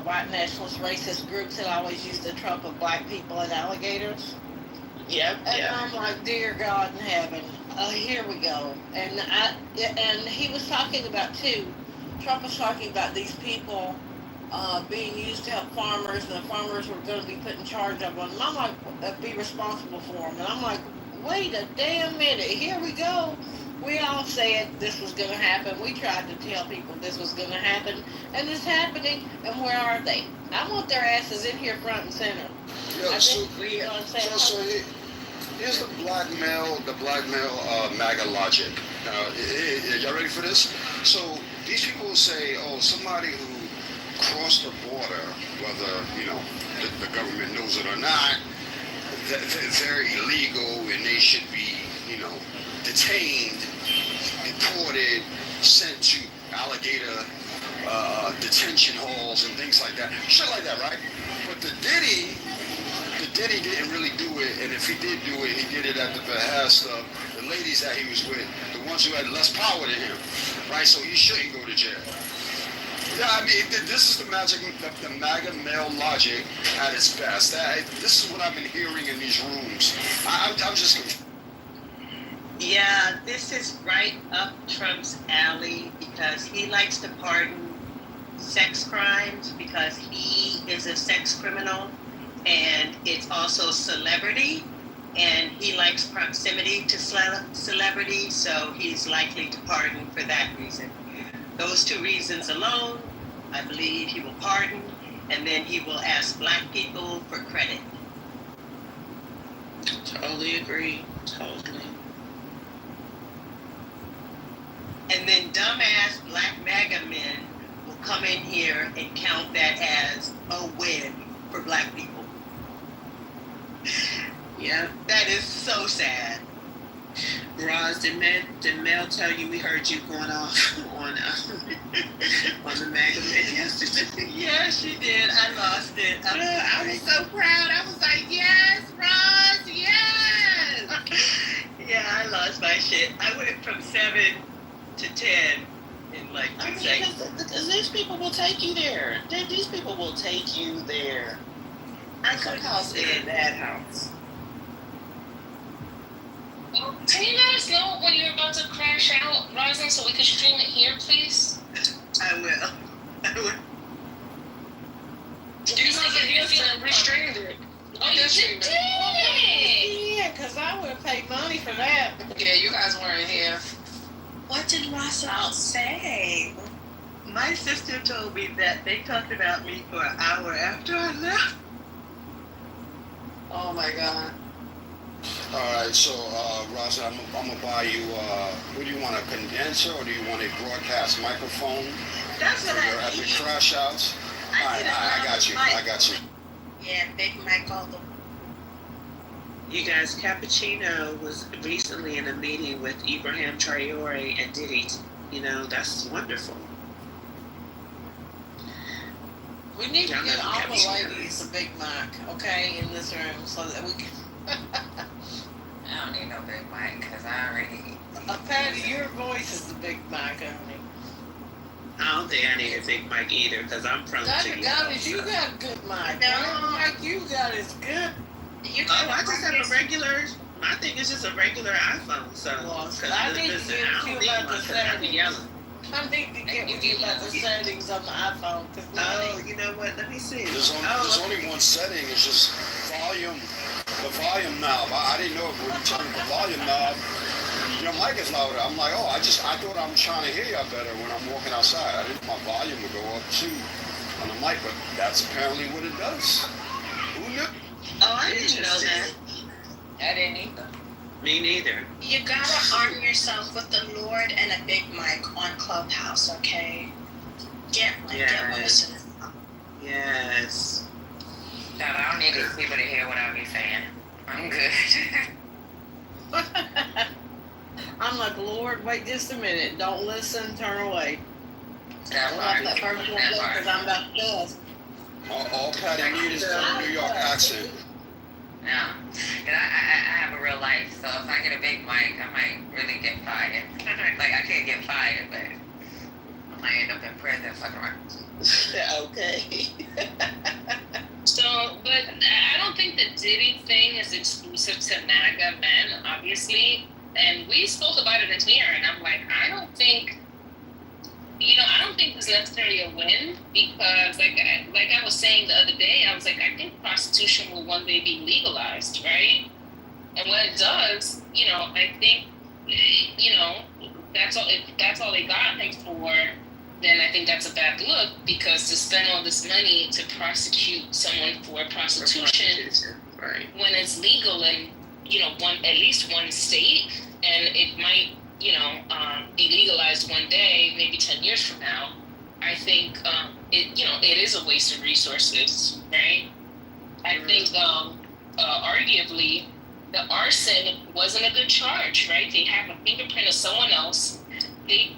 white nationalist racist groups had always used the trump of black people and alligators. Yep. And I'm like, dear God in heaven, here we go. And he was talking about too. Trump was talking about these people being used to help farmers, and the farmers were going to be put in charge of them. And I'm like, be responsible for them. And I'm like, wait a damn minute, here we go. We all said this was going to happen. We tried to tell people this was going to happen, and it's happening. And where are they? I want their asses in here front and center. Yeah, so here's the blackmail MAGA logic. Y'all ready for this? So these people say, oh, somebody who crossed the border, whether, you know, the government knows it or not, they're illegal and they should be, you know, detained, deported, sent to alligator detention halls and things like that. Shit like that, right? But the Diddy didn't really do it, and if he did do it, he did it at the behest of the ladies that he was with, the ones who had less power than him, right? So he shouldn't go to jail. Yeah, I mean, this is the MAGA male logic at its best. This is what I've been hearing in these rooms. I'm just confused. Yeah, this is right up Trump's alley because he likes to pardon sex crimes because he is a sex criminal, and it's also celebrity, and he likes proximity to celebrity, so he's likely to pardon for that reason. Those two reasons alone, I believe he will pardon, and then he will ask black people for credit. Totally agree. Totally. And then dumbass black MAGA men will come in here and count that as a win for black people. Yeah, that is so sad. Roz, did Mel tell you we heard you going off on the MAGA men yesterday? Yeah, she did. I lost it. I was so proud. I was like, yes, Roz, yes. Yeah, I lost my shit. I went from 7 to 10 in like 2 seconds. Because these people will take you there. These people will take you there. I couldn't stay in that house. Can you let us know when you're about to crash out, Roslyn, so we can stream it here, please? I will. You streamed it. Oh, you did? Yeah, because I would have paid money for that. Yeah, you guys weren't here. What did Roosevelt say? My sister told me that they talked about me for an hour after I left. Oh my God. All right, so Rosa, I'm gonna buy you. What do you want, a condenser or do you want a broadcast microphone? That's for what your I epic need. crash outs? All right, I got you. I got you. Yeah, Big Mike all the. You guys, Cappuccino was recently in a meeting with Ibrahim Traore and Diddy. You know, that's wonderful. We need to get all the ladies a Big Mac, okay, in this room so that we can. I don't need no Big Mike because I already. Patty, your voice is the Big Mac, honey. I don't think I need a Big Mike either because I'm prone to you. You got a good mic. No, mic you got is good. I just have a regular. My thing is just a regular iPhone. So I need to get you about the settings. I need to get you about the settings on the iPhone. Oh, you know what? Let me see. There's only one setting. It's just volume. The volume knob. I didn't know if when you turn the volume knob, your mic is louder. I'm like, I thought I'm trying to hear y'all better when I'm walking outside. I didn't know my volume would go up too on the mic, but that's apparently what it does. Who knew? Oh, I didn't know that. I didn't either. Me neither. You gotta arm yourself with the Lord and a big mic on Clubhouse, okay? Get one as soon as possible. Yes. No, I don't need these people to hear what I be saying. I'm good. I'm like, Lord, wait just a minute. Don't listen, turn away. That first one because I'm about to bust. All Patty needs is a New York accent. Yeah, and I have a real life, so if I get a big mic, I might really get fired. Like, I can't get fired, but I might end up in prison fucking around. Okay. So, but I don't think the Diddy thing is exclusive to MAGA men, obviously. And we spoke about it in here, and I'm like, I don't think it's necessarily a win because, like I was saying the other day, I was like, I think prostitution will one day be legalized, right? And when it does, I think, that's all. If that's all they got him for, then I think that's a bad look because to spend all this money to prosecute someone for prostitution, right? When it's legal in at least one state, and it might be legalized one day, maybe 10 years from now. I think it is a waste of resources, right? I think arguably the arson wasn't a good charge, right? They have a fingerprint of someone else. They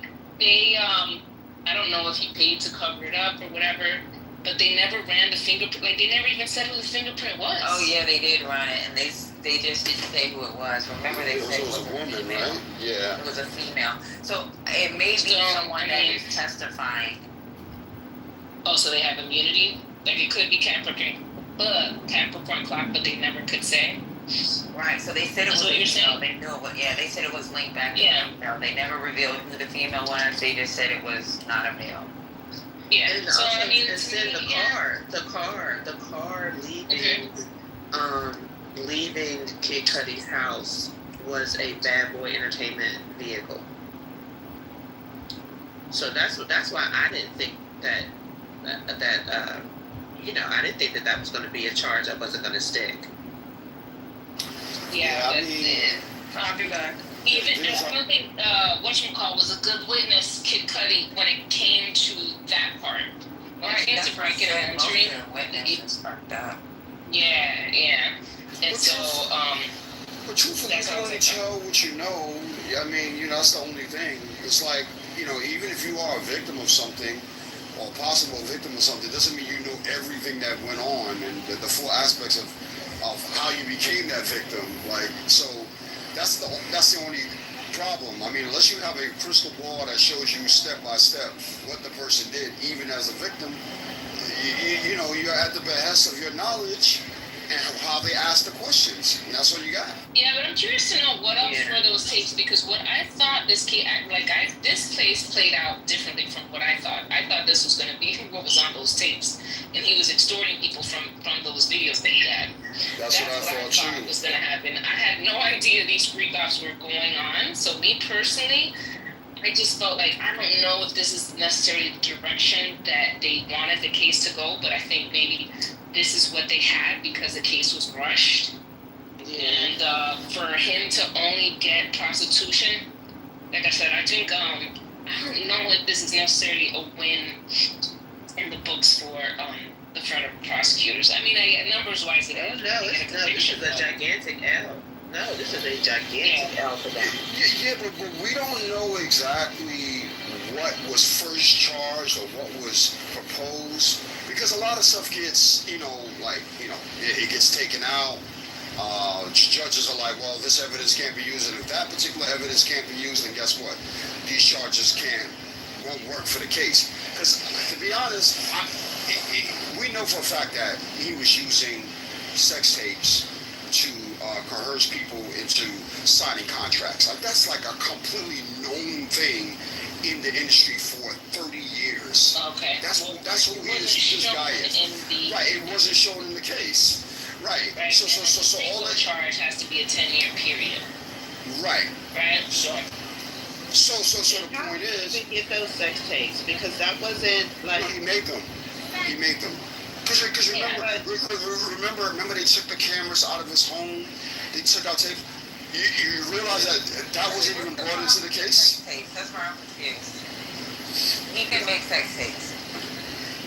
I don't know if he paid to cover it up or whatever, but they never ran the fingerprint. Like, they never even said who the fingerprint was. Oh yeah, they did run it, and they just didn't say who it was. Remember, they said it was a woman, right? Yeah. It was a female. So it may be someone that is testifying. Oh, so they have immunity? Like, it could be Capricorn clock, but they never could say. Right. So they said it was what a you're female. saying? They knew it was, they said it was linked back to Yeah. the female. They never revealed who the female was. They just said it was not a male. Yeah. And So also, I mean, and then the car leaving, leaving Kid Cudi's house was a Bad Boy Entertainment vehicle. So that's why I didn't think that I didn't think that was going to be a charge that wasn't going to stick. Yeah, I but mean, even I don't think whatchamacall was a good witness, Kid Cudi, when it came to that part. Right? To break it entry. Yeah. And so, But truthfully, you can only tell what you know. I mean, that's the only thing. It's like, even if you are a victim of something, or possible victim of something doesn't mean you know everything that went on and the full aspects of how you became that victim. Like, so that's the only problem. I mean, unless you have a crystal ball that shows you step by step what the person did, even as a victim, you know, you're at the behest of your knowledge and how they ask the questions, and that's what you got. Yeah, but I'm curious to know what else were those tapes, because what I thought this this case played out differently from what I thought. I thought this was going to be what was on those tapes, and he was extorting people from those videos that he had. That's what I thought was going to happen. I had no idea these freak offs were going on. So me personally, I just felt like I don't know if this is necessarily the direction that they wanted the case to go, but I think maybe this is what they had because the case was rushed. And for him to only get prostitution, like I said, I think I don't know if this is necessarily a win in the books for the federal prosecutors. I mean, numbers wise, this is a gigantic L. No, this is a gigantic L for them. Yeah, but we don't know exactly what was first charged or what was proposed, because a lot of stuff gets, it gets taken out. Judges are like, well, this evidence can't be used, and if that particular evidence can't be used, then guess what? These charges won't work for the case. Because, to be honest, we know for a fact that he was using sex tapes to coerce people into signing contracts. Like, that's like a completely known thing in the industry for 30 years. Okay. That's who this guy is. Right, it wasn't shown in the case. Right. So all that charge has to be a 10-year period. Right. Right. Sure. So the point is, he get those sex tapes, because that wasn't like he made them. Because remember they took the cameras out of his home. They took out tapes. You realize that wasn't even brought into the case. Sex tapes. That's where I'm confused. He can make sex tapes.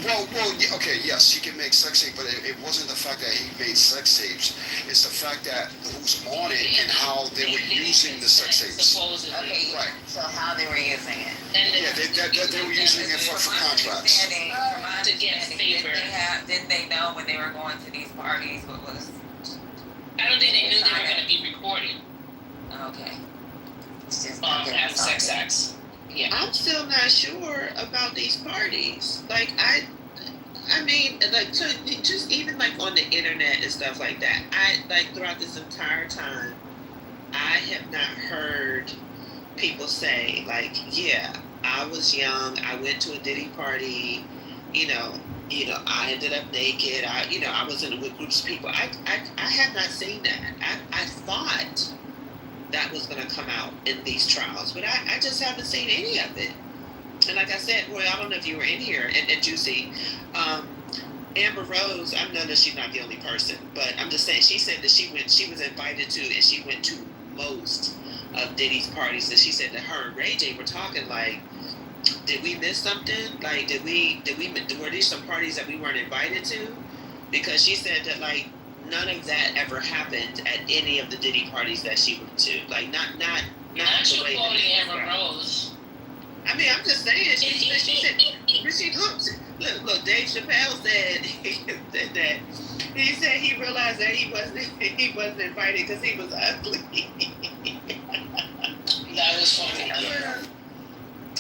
Well, yeah, okay, yes, he can make sex tapes, but it wasn't the fact that he made sex tapes. It's the fact that who's on it and how they were using the sex tapes. Okay, right. So how they were using it. Yeah, they were using it for contracts. To get favor. Didn't they know when they were going to these parties what was... I don't think they knew they were going to be recorded. Okay. Having sex acts. Yeah. I'm still not sure about these parties. Like, I mean, like, so just even like on the internet and stuff like that, throughout this entire time, I have not heard people say, like, yeah, I was young, I went to a Diddy party, I ended up naked, I was with groups of people. I have not seen that. I thought that was going to come out in these trials, but I just haven't seen any of it. And like I said, Roy, I don't know if you were in here, and Juicy, Amber Rose, I know that she's not the only person, but I'm just saying, she said that she was invited to, and she went to most of Diddy's parties, and she said that her and Ray J were talking like, did we miss something? Like, were these some parties that we weren't invited to? Because she said that, like, none of that ever happened at any of the Diddy parties that she went to. Like, not the way that Amber Rose. I mean, I'm just saying. She said, look. Dave Chappelle said that he said he realized that he wasn't invited because he was ugly. That was funny.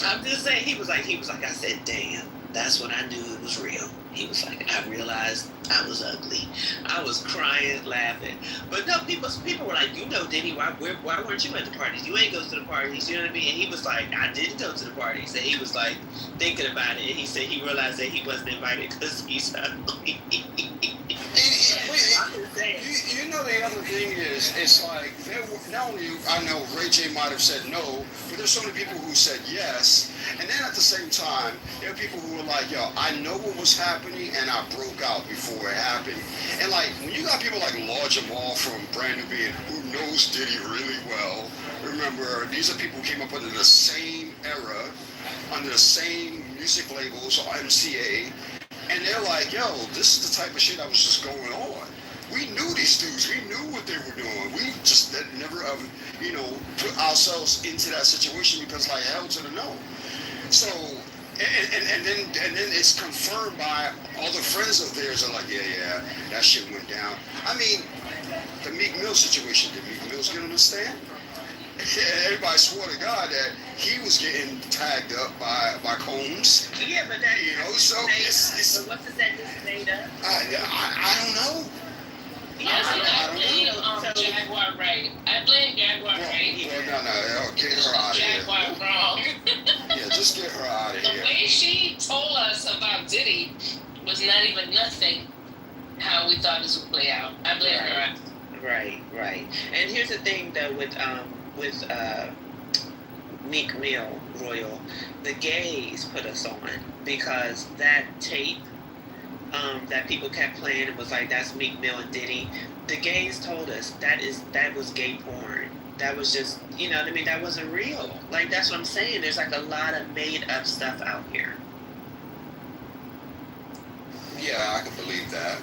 I'm just saying, he was like, I said, damn, that's when I knew it was real. He was like, I realized I was ugly. I was crying, laughing. But no, people were like, Diddy, why weren't you at the parties? You ain't go to the parties, you know what I mean? And he was like, I didn't go to the parties. And he was like, thinking about it. And he said he realized that he wasn't invited because he's ugly. The other thing is, it's like, not only, I know Ray J might have said no, but there's so many people who said yes. And then at the same time, there are people who were like, yo, I know what was happening and I broke out before it happened. And like, when you got people like Law Jamal from Brand New Being, who knows Diddy really well, remember, these are people who came up under the same era, under the same music labels or MCA, and they're like, yo, this is the type of shit that was just going on. We knew these dudes. We knew what they were doing. We just never, put ourselves into that situation because, like, hell to the no. So, and then it's confirmed by all the friends of theirs are like, yeah, that shit went down. I mean, the Meek Mill situation, did Meek Mill's get on the stand? Everybody swore to God that he was getting tagged up by Combs. Yeah, but that, you know, so it's but what does that just made up? I don't know. I blame Jaguar Wright. I blame Jaguar Wright. Well, no, get her out of here. Jaguar wrong. Yeah, just get her out of The here. way she told us about Diddy was not even nothing how we thought this would play out. I blame her. Right. And here's the thing though with Meek Mill, Royal, the gays put us on because that tape that people kept playing, it was like, that's Meek Mill and Diddy. The gays told us that was gay porn. That was just, you know what I mean? That wasn't real. Like, that's what I'm saying. There's like a lot of made up stuff out here. Yeah, I can believe that.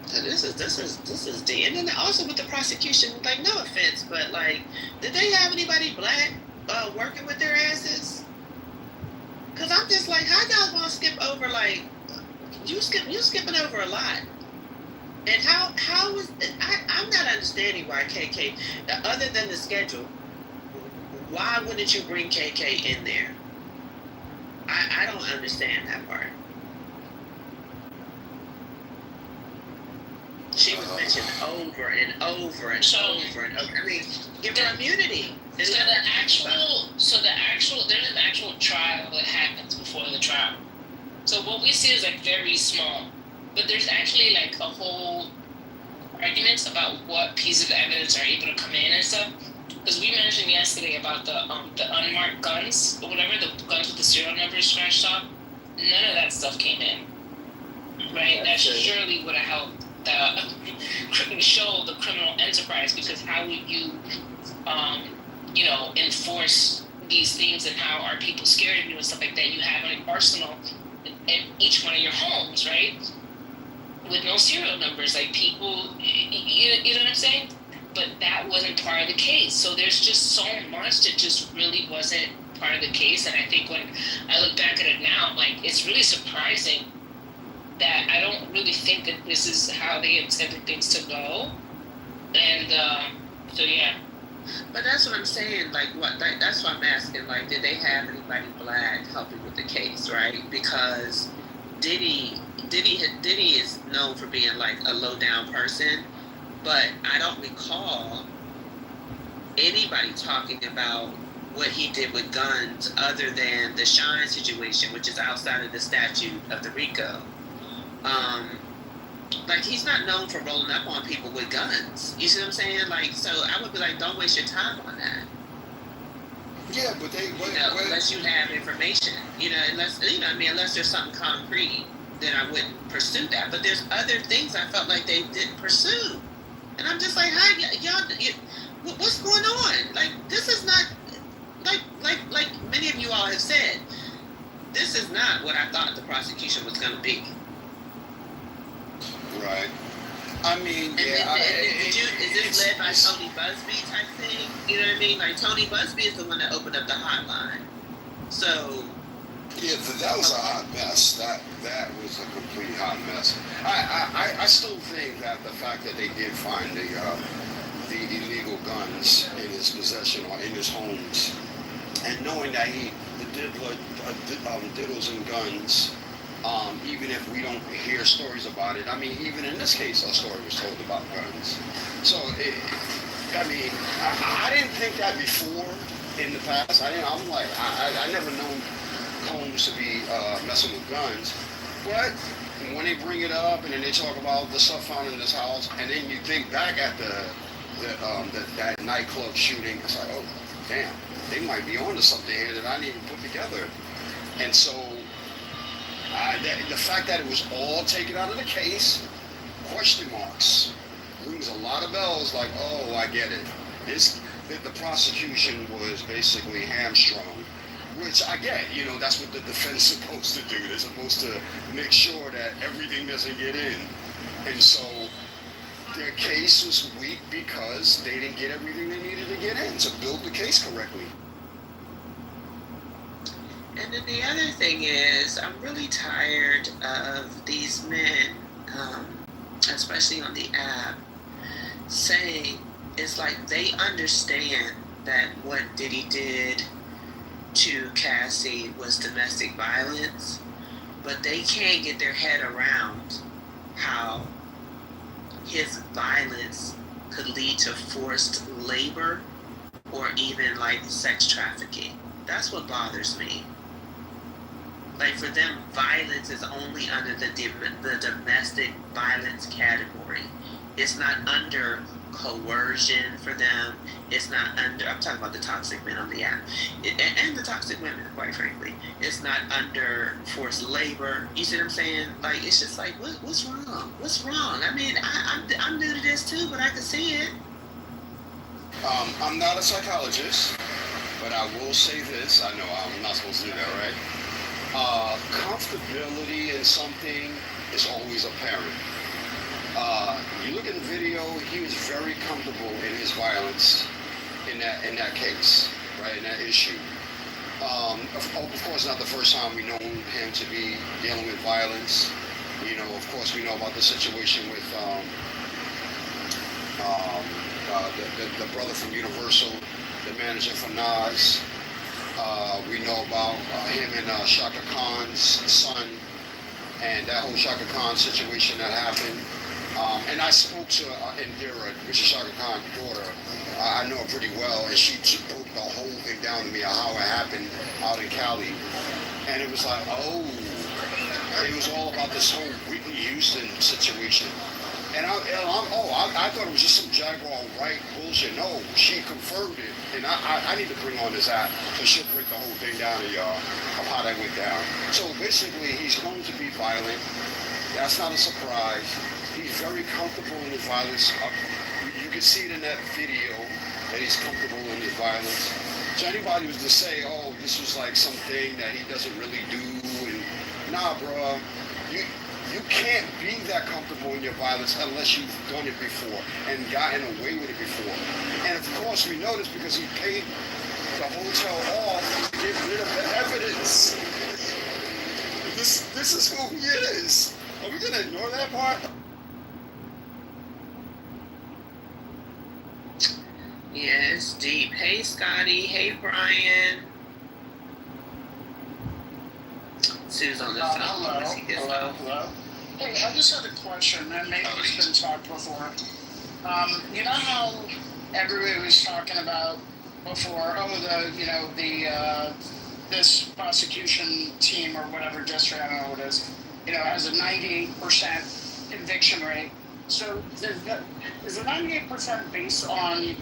So this is deep. And then also with the prosecution, like, no offense, but like, did they have anybody black working with their asses? Cause I'm just like, how y'all gonna skip over, like, you skipping over a lot. And how is I'm not understanding why KK, other than the schedule, why wouldn't you bring KK in there? I don't understand that part. She was mentioned over and over and over and over. I mean, give her immunity. So there's an actual trial that happens before the trial. So what we see is like very small, but there's actually like a whole arguments about what pieces of evidence are able to come in and stuff. Because we mentioned yesterday about the unmarked guns or whatever, the guns with the serial numbers scratched off. None of that stuff came in, right? That surely would have helped show the criminal enterprise, because how would you, enforce these things, and how are people scared of you and stuff like that? You have an arsenal in each one of your homes, right? With no serial numbers, like people, you know what I'm saying? But that wasn't part of the case. So there's just so much that just really wasn't part of the case. And I think when I look back at it now, I'm like, it's really surprising that I don't really think that this is how they intended things to go. And so, yeah. But that's what I'm saying. Like, that's what I'm asking. Like, did they have anybody black helping with the case, right? Because Diddy is known for being like a low down person, but I don't recall anybody talking about what he did with guns other than the Shine situation, which is outside of the statute of the RICO. Like, he's not known for rolling up on people with guns. You see what I'm saying? Like, so I would be like, don't waste your time on that. Yeah, but unless you have information, unless there's something concrete, then I wouldn't pursue that. But there's other things I felt like they didn't pursue, and I'm just like, hi, y'all, what's going on? Like, this is not like many of you all have said. This is not what I thought the prosecution was going to be. Right. I mean, is this led by Tony Busby type thing? You know what I mean? Like, Tony Busby is the one that opened up the hotline. So. Yeah, that was a hot mess. That was a complete hot mess. I still think that the fact that they did find the illegal guns in his possession or in his homes, and knowing that he did diddles and guns. Even if we don't hear stories about it, I mean, even in this case, a story was told about guns. So, I didn't think that before in the past. I never known Combs to be messing with guns. But when they bring it up and then they talk about the stuff found in his house, and then you think back at that nightclub shooting, it's like, oh, damn, they might be onto something here that I didn't even put together. And so, the fact that it was all taken out of the case, question marks, rings a lot of bells. Like, oh, I get it. The prosecution was basically hamstrung, which I get. That's what the defense is supposed to do. They're supposed to make sure that everything doesn't get in. And so their case was weak because they didn't get everything they needed to get in to build the case correctly. And then the other thing is, I'm really tired of these men, especially on the app, saying it's like they understand that what Diddy did to Cassie was domestic violence, but they can't get their head around how his violence could lead to forced labor or even like sex trafficking. That's what bothers me. Like for them, violence is only under the domestic violence category. It's not under coercion for them. It's not under, I'm talking about the toxic men on the app. And the toxic women, quite frankly. It's not under forced labor. You see what I'm saying? Like, it's just like, what's wrong? What's wrong? I mean, I'm new to this too, but I can see it. I'm not a psychologist, but I will say this. I know I'm not supposed to do that, right? Comfortability in something is always apparent. You look at the video, he was very comfortable in his violence in that case, right, in that issue. Of course, not the first time we know him to be dealing with violence. You know, of course, we know about the situation with the brother from Universal, the manager for Nas. We know about him and Shaka Khan's son, and that whole Shaka Khan situation that happened. And I spoke to Indira, which is Shaka Khan's daughter. I know her pretty well, and she broke the whole thing down to me on how it happened out in Cali. And it was like, oh, it was all about this whole Whitney Houston situation. And I thought it was just some Jaguar Wright bullshit. No, she confirmed it. And I need to bring on this app so she'll break the whole thing down to y'all of how that went down. So basically, he's going to be violent. That's not a surprise. He's very comfortable in his violence. You can see it in that video that he's comfortable in his violence. So anybody was to say, oh, this was like something that he doesn't really do, and nah, bro, you can't be that comfortable in your violence unless you've done it before and gotten away with it before. And of course, we know this because he paid the hotel off to get rid of the evidence. This is who he is. Are we gonna ignore that part? Yeah, it's deep. Hey, Scotty. Hey, Brian. Sue's on the phone. Hello. Hey, I just had a question, and maybe it's been talked before. You know how everybody was talking about before? This prosecution team or whatever district, I don't know what it is. Has a 98% conviction rate. So is the 98% based on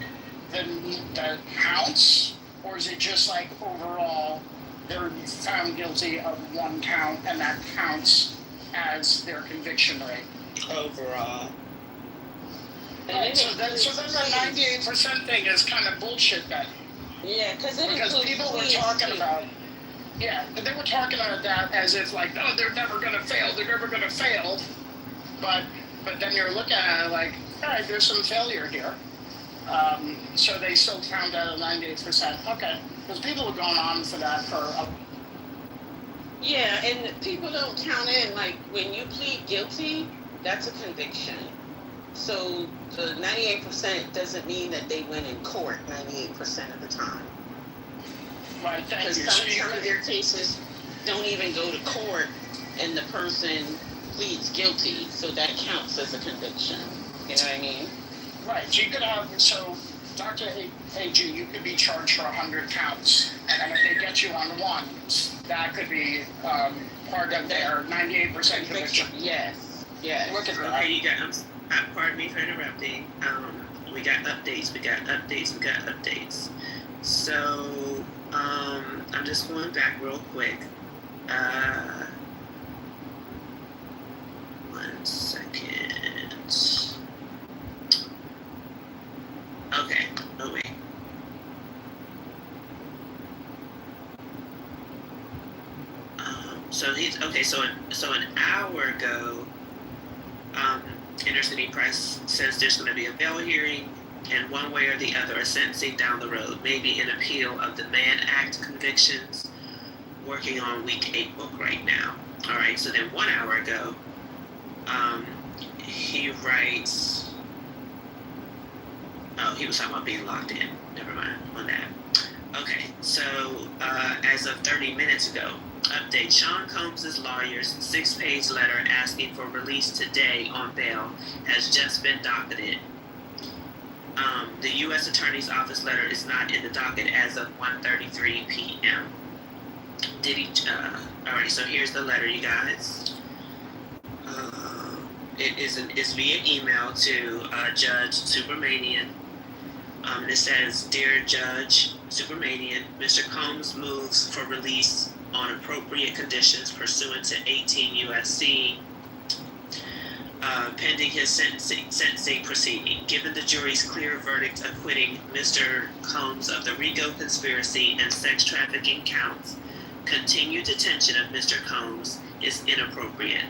the counts, or is it just like overall they're found guilty of one count and that counts as their conviction rate? Overall. Right, so then the 98% thing is kind of bullshit then. Yeah, because people were talking about. Yeah, but they were talking about that as if like, oh, they're never gonna fail. But then you're looking at it like, all right, there's some failure here. So they still count at a 98%. Okay, because people are going on for that for a... Yeah, and people don't count in, like, when you plead guilty, that's a conviction. So the 98% doesn't mean that they went in court 98% of the time. Right, thank you. Because some of their cases don't even go to court, and the person pleads guilty, so that counts as a conviction. You know what I mean? Right, so you could have, Dr. AG, you could be charged for 100 counts, and if they get you on one, that could be part of their 98% conviction. Yes. Look at that. Okay, you got, pardon me for interrupting. We got updates. So, I'm just going back real quick. 1 second. Okay. Oh wait. So he's okay. So an hour ago, Inner City Press says there's going to be a bail hearing, and one way or the other, a sentencing down the road, maybe an appeal of the Mann Act convictions, working on week 8 book right now. All right, so then 1 hour ago, he writes, oh, he was talking about being locked in. Never mind on that. Okay, so as of 30 minutes ago, update, Sean Combs' lawyer's 6-page letter asking for release today on bail has just been docketed. The U.S. Attorney's Office letter is not in the docket as of 1:33 p.m. Alright, so here's the letter, you guys. It's via email to Judge Supermanian. It says, Dear Judge Supermanian, Mr. Combs moves for release on appropriate conditions pursuant to 18 U.S.C. Pending his sentencing proceeding. Given the jury's clear verdict acquitting Mr. Combs of the RICO conspiracy and sex trafficking counts, continued detention of Mr. Combs is inappropriate.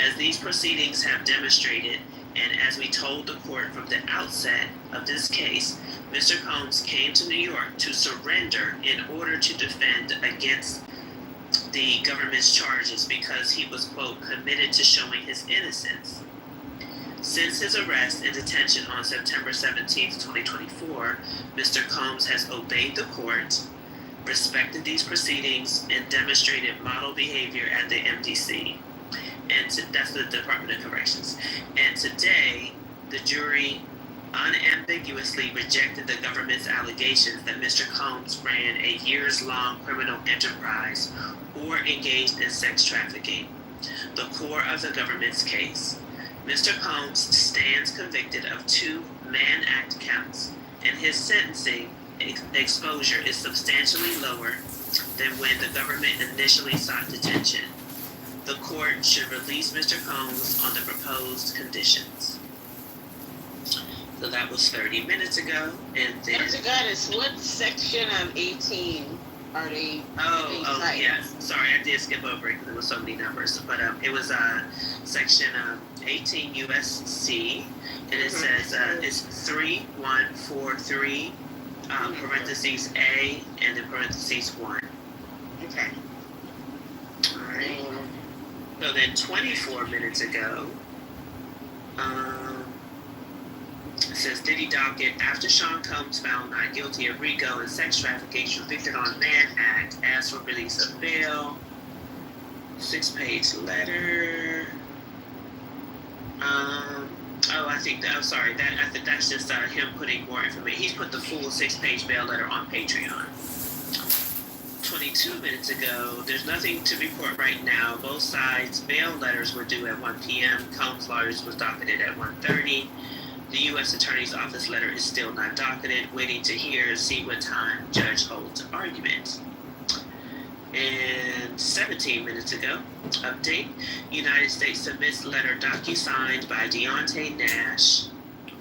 As these proceedings have demonstrated, and as we told the court from the outset of this case, Mr. Combs came to New York to surrender in order to defend against the government's charges because he was, quote, committed to showing his innocence. Since his arrest and detention on September 17, 2024, Mr. Combs has obeyed the court, respected these proceedings, and demonstrated model behavior at the MDC. That's the Department of Corrections. And today, the jury unambiguously rejected the government's allegations that Mr. Combs ran a years-long criminal enterprise or engaged in sex trafficking, the core of the government's case. Mr. Combs stands convicted of 2 Mann Act counts, and his sentencing exposure is substantially lower than when the government initially sought detention. The court should release Mr. Combs on the proposed conditions. So that was 30 minutes ago, and then... Mr. Goddess, what section of 18 are they? Oh, yes. Sorry, I did skip over it because there was so many numbers. But it was section 18 USC, and it says it's 3143, parentheses A, and then parentheses 1. Okay. All right. So then 24 minutes ago, it says, Diddy docket, after Sean Combs found not guilty of RICO and sex trafficking, convicted on Mann Act, asked for release of bail. 6-page letter. I think that's just him putting more information. He put the full 6-page bail letter on Patreon. 22 minutes ago, there's nothing to report right now. Both sides' bail letters were due at 1 p.m. Combs' lawyers was docketed at 1:30. The U.S. Attorney's Office letter is still not docketed, waiting to see what time judge holds argument. And 17 minutes ago, update, United States submits letter docu-signed by Deontay Nash.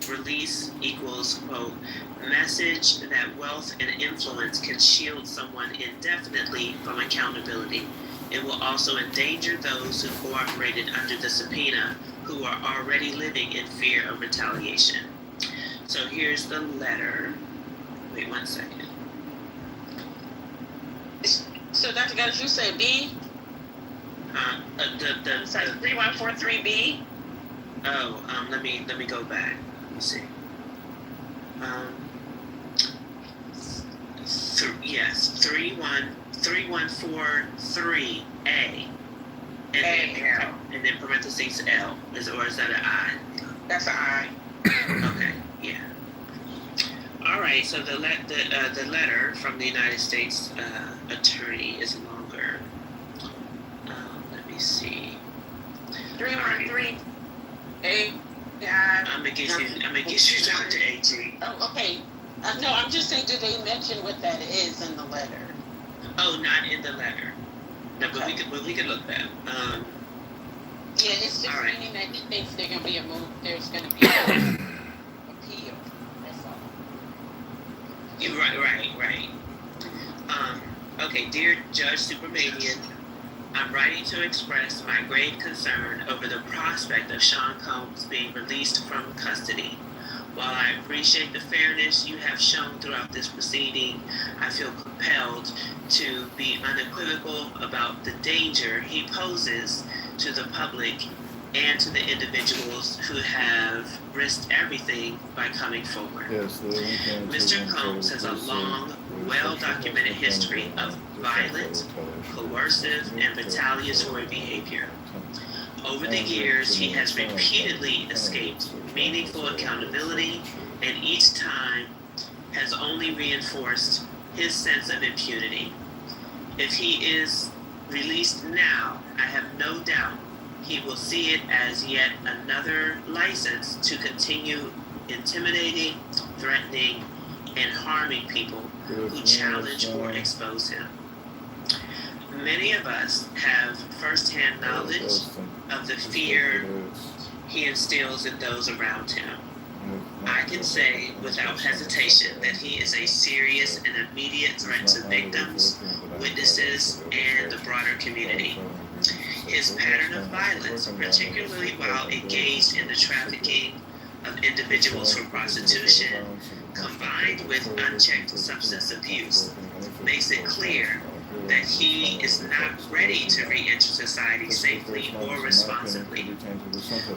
Release equals, quote, message that wealth and influence can shield someone indefinitely from accountability. It will also endanger those who cooperated under the subpoena who are already living in fear of retaliation. So here's the letter. Wait 1 second. So Dr. Goddess, you say B? The 3143B? Let me go back. Let me see. Yes, 3143A. And then parentheses L. Or is that an I? That's an I. Okay, yeah. All right, so the letter from the United States attorney is longer. Let me see. 313A. I'm gonna get you Dr. AG. Oh, okay. No, I'm just saying, do they mention what that is in the letter? Oh, not in the letter. No, but we could look that. Yeah, it's just right. meaning that he thinks there's gonna be a move. There's gonna be an appeal. That's all. Right. Okay, dear Judge Supermanian, I'm writing to express my grave concern over the prospect of Sean Combs being released from custody. While I appreciate the fairness you have shown throughout this proceeding, I feel compelled to be unequivocal about the danger he poses to the public and to the individuals who have risked everything by coming forward. Yes, Mr. Combs has a long, well-documented history of violent, coercive, and retaliatory behavior. Over the years, he has repeatedly escaped meaningful accountability, and each time has only reinforced his sense of impunity. If he is released now, I have no doubt he will see it as yet another license to continue intimidating, threatening, and harming people who challenge or expose him. Many of us have firsthand knowledge of the fear he instills in those around him. I can say without hesitation that he is a serious and immediate threat to victims, witnesses, and the broader community. His pattern of violence, particularly while engaged in the trafficking of individuals for prostitution, combined with unchecked substance abuse, makes it clear that he is not ready to re-enter society safely or responsibly.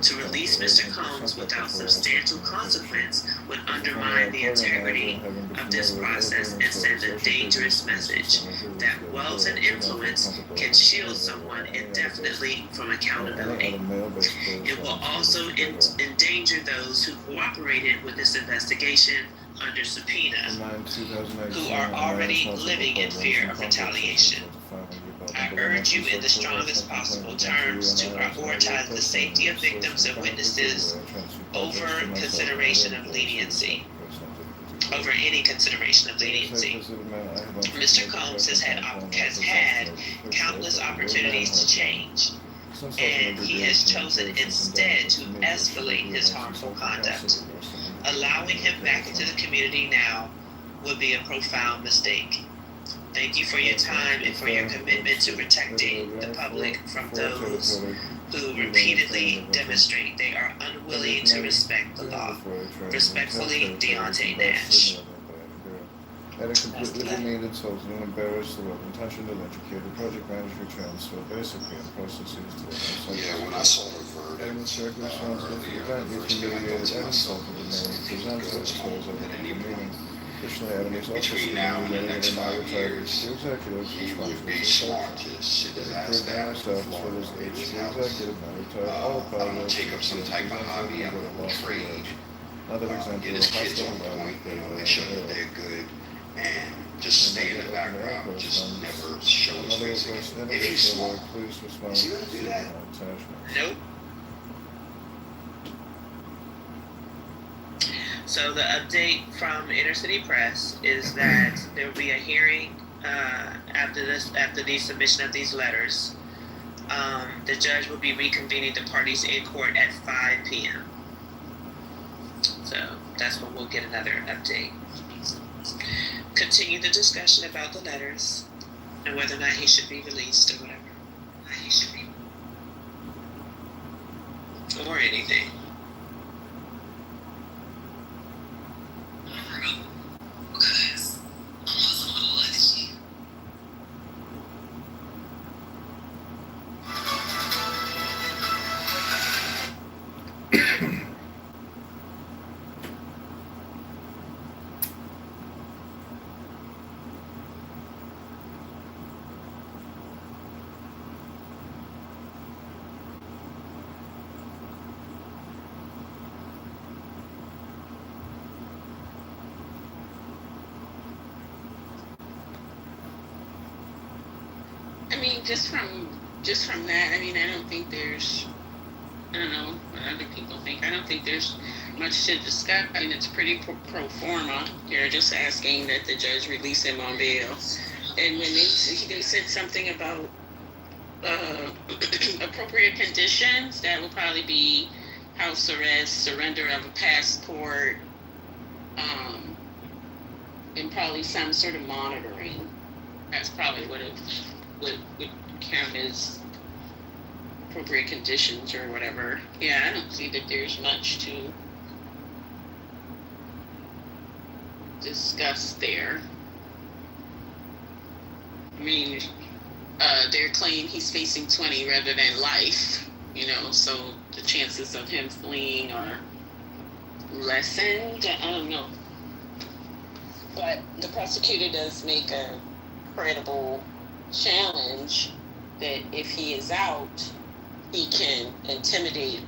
To release Mr. Combs without substantial consequence would undermine the integrity of this process and send a dangerous message that wealth and influence can shield someone indefinitely from accountability. It will also endanger those who cooperated with this investigation under subpoena, who are already living in fear of retaliation. I urge you in the strongest possible terms to prioritize the safety of victims and witnesses over consideration of leniency. Over any consideration of leniency. Mr. Combs has had countless opportunities to change, and he has chosen instead to escalate his harmful conduct. Allowing him back into the community now would be a profound mistake. Thank you for your time and for your commitment to protecting the public from those who repeatedly demonstrate they are unwilling to respect the law. Respectfully, Deontay Nash. Had a completely demeaned, insulted, and embarrassed the intention to educate the project manager transfer basically in processes to the website. Yeah, when I saw the verdict, And the circumstances of the event, you humiliated and insulted the man who presented as well as over the meeting. Additionally, Adams also between now and the next 5 years, years, the executive you would responsible be for smart to sit his ass down with the floor his with age, his the house. executive now retired all I'm gonna take up some type of hobby, I'm gonna trade. Another example Get of his kids on point, make sure that they're good, and just stay in the background, just never show his face again. If he's smart, is he gonna do that? Nope. So the update from Inner City Press is that there will be a hearing after the submission of these letters. The judge will be reconvening the parties in court at 5 p.m. So that's when we'll get another update. Continue the discussion about the letters and whether or not he should be released or whatever. Or anything. I mean, just from that, I mean, I don't think there's, I don't know what other people think. I don't think there's much to discuss. I mean, it's pretty pro forma. They're just asking that the judge release him on bail. And when they said something about appropriate conditions, that will probably be house arrest, surrender of a passport, and probably some sort of monitoring. That's probably what it would count as appropriate conditions or whatever. Yeah, I don't see that there's much to discussed there. I mean, their claim he's facing 20 rather than life, so the chances of him fleeing are lessened. I don't know. But the prosecutor does make a credible challenge that if he is out, he can intimidate.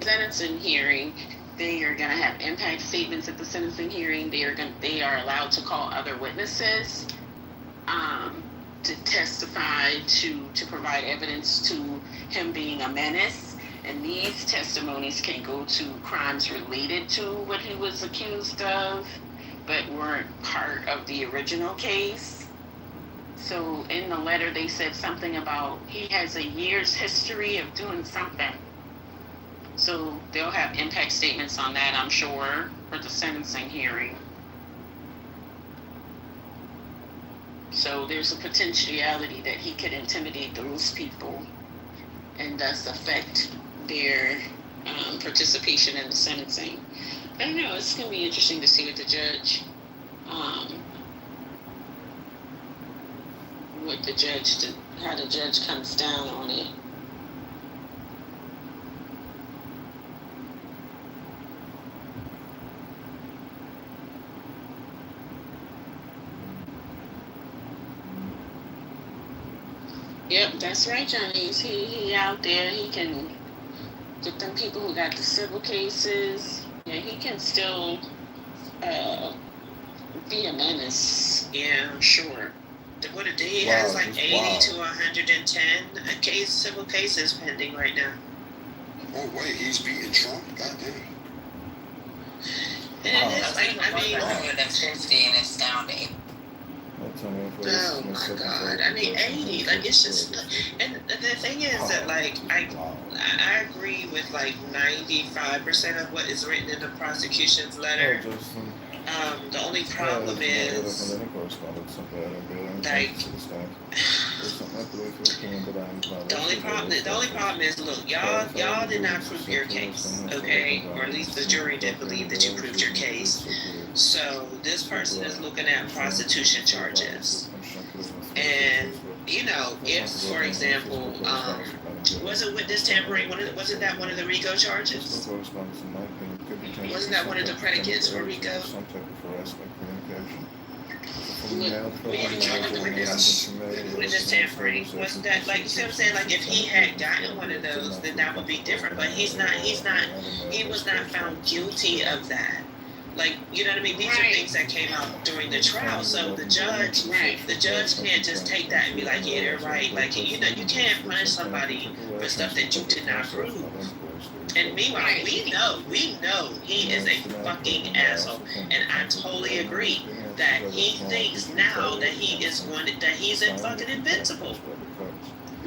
Sentencing hearing, they are going to have impact statements at the sentencing hearing. They are allowed to call other witnesses to testify, to provide evidence to him being a menace. And these testimonies can go to crimes related to what he was accused of, but weren't part of the original case. So in the letter, they said something about he has a year's history of doing something. So they'll have impact statements on that, I'm sure, for the sentencing hearing. So there's a potentiality that he could intimidate those people and thus affect their participation in the sentencing. I don't know, it's going to be interesting to see what the judge, how the judge comes down on it. Yep, that's right, Johnny's. He out there. He can get them people who got the civil cases. Yeah, he can still be a menace. Yeah, I'm sure. What he has like 80 to 110 civil cases pending right now. Oh wait, he's beating Trump? Goddamn. And it's like, I mean, 150 and it's down to 8. oh my God, I mean 80, like it's just, and the thing is that like I agree with like 95% of what is written in the prosecution's letter. The only problem is like the only problem is, look, y'all did not prove your case, okay, or at least the jury didn't believe that you proved your case. So this person is looking at prostitution charges, and if, for example, was it witness tampering? Wasn't that one of the RICO charges? Wasn't that one of the predicates for RICO? Witness tampering. Wasn't that, like, you see what I'm saying? Like, if he had gotten one of those, then that would be different. But he was not found guilty of that. Like, you know what I mean? These are things that came out during the trial. So the judge can't just take that and be like, yeah, they're right. Like, you can't punish somebody for stuff that you did not prove. And meanwhile, we know he is a fucking asshole. And I totally agree that he thinks now that he's fucking invincible.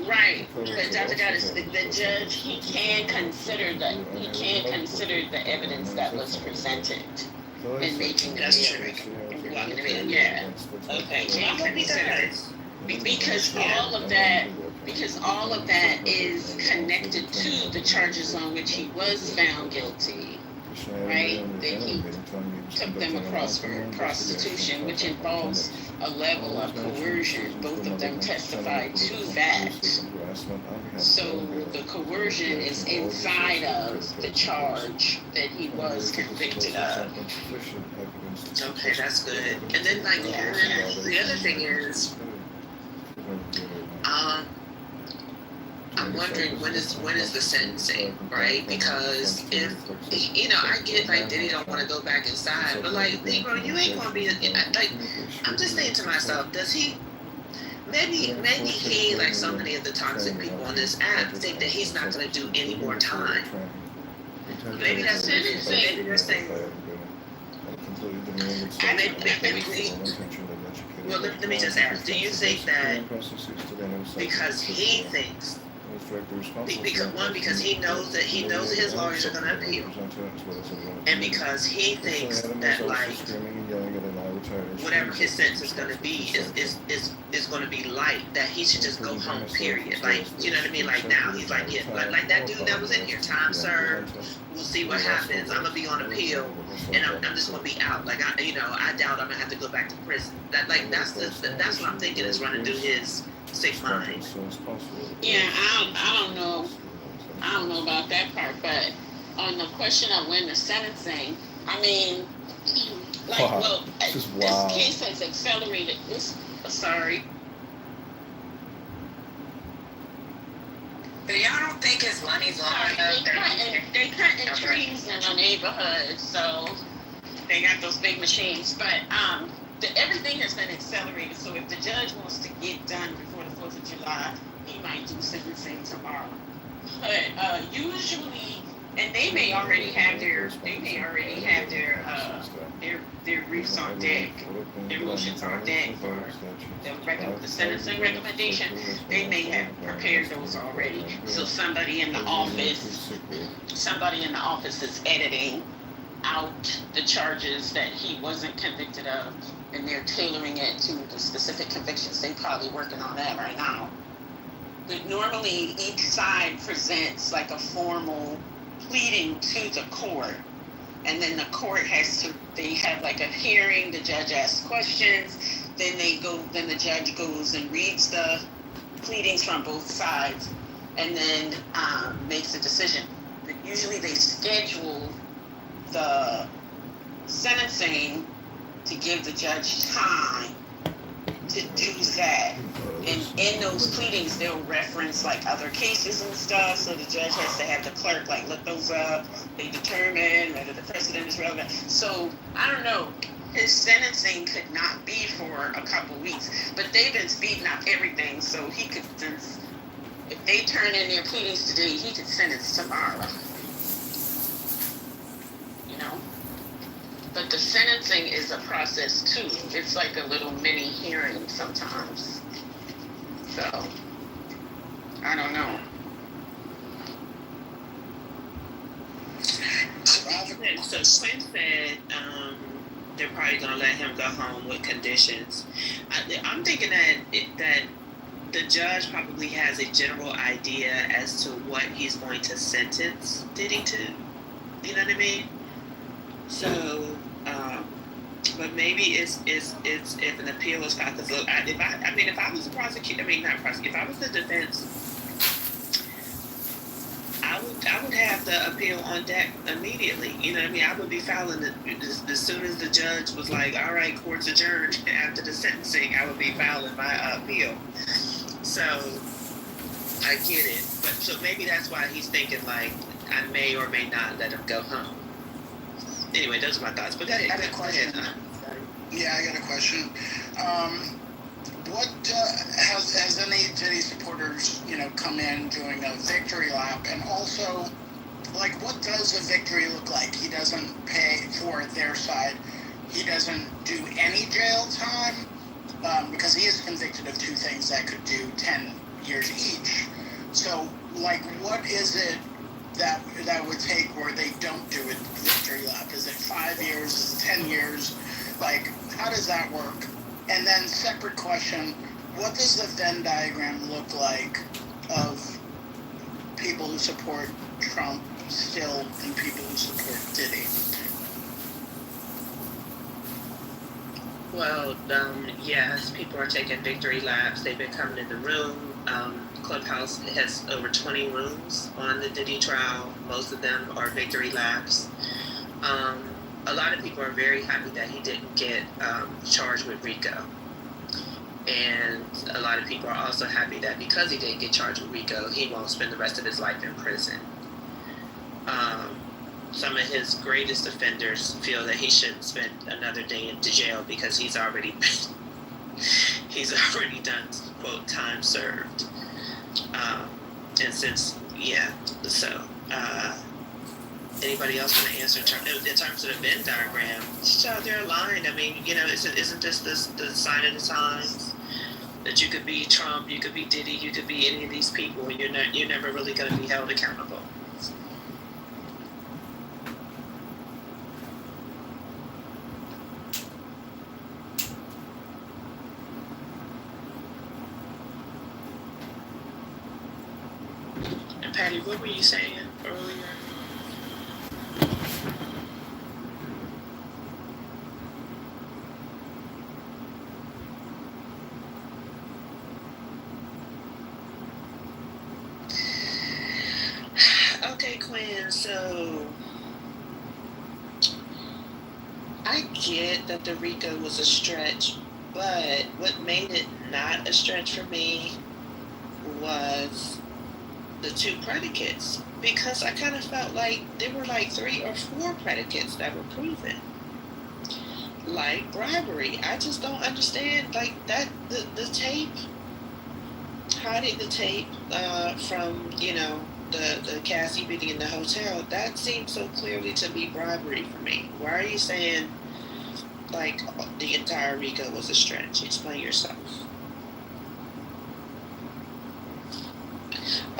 Right, but Dr. Goddess, the judge, he can consider the evidence that was presented in making the hearing. Yeah. Okay. Can consider it. Because all of that is connected to the charges on which he was found guilty, right? That he took them across for prostitution, which involves a level of coercion. Both of them testified to that. So the coercion is inside of the charge that he was convicted of. Okay, that's good. And then, like, the other thing is, I'm wondering when is the sentencing, right? Because if I get like Diddy don't want to go back inside, but like, bro, you ain't gonna be like. I'm just saying to myself, does he? Maybe he, like so many of the toxic people on this app, think that he's not gonna do any more time. Maybe that's it. Maybe they're saying. Well, let me just ask, do you think that because he thinks, because he knows that his lawyers are going to appeal, and because he thinks that, like, whatever his sentence is going to be is going to be light, that he should just go home, period. Like, you know what I mean? Like now he's like, yeah, like that dude that was in here, time served, we'll see what happens. I'm going to be on appeal and I'm just going to be out. Like, I doubt I'm going to have to go back to prison. That's what I'm thinking is running through his sick mind. Yeah, I don't know. I don't know about that part, but on the question of when the sentencing, I mean, like, well, this case has accelerated. Sorry. But y'all don't think his money's long enough? They cutting trees in the neighborhood, so they got those big machines. But everything has been accelerated. So if the judge wants to get done before the 4th of July, he might do sentencing tomorrow. But usually, and they may already have their briefs on deck, their motions on deck for the sentencing recommendation. They may have prepared those already. So somebody in the office is editing out the charges that he wasn't convicted of, and they're tailoring it to the specific convictions. They're probably working on that right now. But normally each side presents like a formal pleading to the court, and then the court they have like a hearing, the judge asks questions, then the judge goes and reads the pleadings from both sides, and then makes a decision. But usually they schedule the sentencing to give the judge time to do that. And in those pleadings, they'll reference like other cases and stuff, so the judge has to have the clerk like look those up. They determine whether the precedent is relevant. So I don't know. His sentencing could not be for a couple weeks, but they've been speeding up everything, so he could, if they turn in their pleadings today, he could sentence tomorrow. You know. But the sentencing is a process too. It's like a little mini hearing sometimes. So, I don't know. So Quinn said they're probably going to let him go home with conditions. I'm thinking that the judge probably has a general idea as to what he's going to sentence Diddy to. You know what I mean? So, but maybe it's if an appeal is filed. Because look, if I was the prosecutor, if I was the defense, I would have the appeal on deck immediately. You know what I mean? I would be filing it as soon as the judge was like, "All right, court's adjourned." After the sentencing, I would be filing my appeal. So I get it, but so maybe that's why he's thinking like I may or may not let him go home. Anyway, those are my thoughts. But go ahead. I got a question. Yeah, I got a question. What has any Diddy supporters, come in doing a victory lap, and also, like, what does a victory look like? He doesn't pay for their side. He doesn't do any jail time because he is convicted of 2 things that could do 10 years each. So, like, what is it that would take where they don't do a victory lap? Is it 5 years? Is it 10 years? Like, how does that work? And then separate question, what does the Venn diagram look like of people who support Trump still and people who support Diddy? Well, yes, people are taking victory laps. They've been coming in the room. Clubhouse has over 20 rooms on the Diddy trial. Most of them are victory laps. A lot of people are very happy that he didn't get charged with RICO. And a lot of people are also happy that because he didn't get charged with RICO, he won't spend the rest of his life in prison. Some of his greatest offenders feel that he shouldn't spend another day in jail because he's already done, quote, time served. And since, so anybody else want to answer in terms of the Venn diagram? They're aligned. I mean, isn't this the sign of the times that you could be Trump, you could be Diddy, you could be any of these people, and you're never really going to be held accountable. Patty, what were you saying earlier? Okay, Quinn, so I get that the RICO was a stretch, but what made it not a stretch for me was the 2 predicates, because I kind of felt like there were like 3 or 4 predicates that were proven, like bribery. I just don't understand, like, that the tape, hiding the tape from, you know, the Cassie meeting in the hotel, that seems so clearly to be bribery for me. Why are you saying like the entire RICO was a stretch? Explain yourself.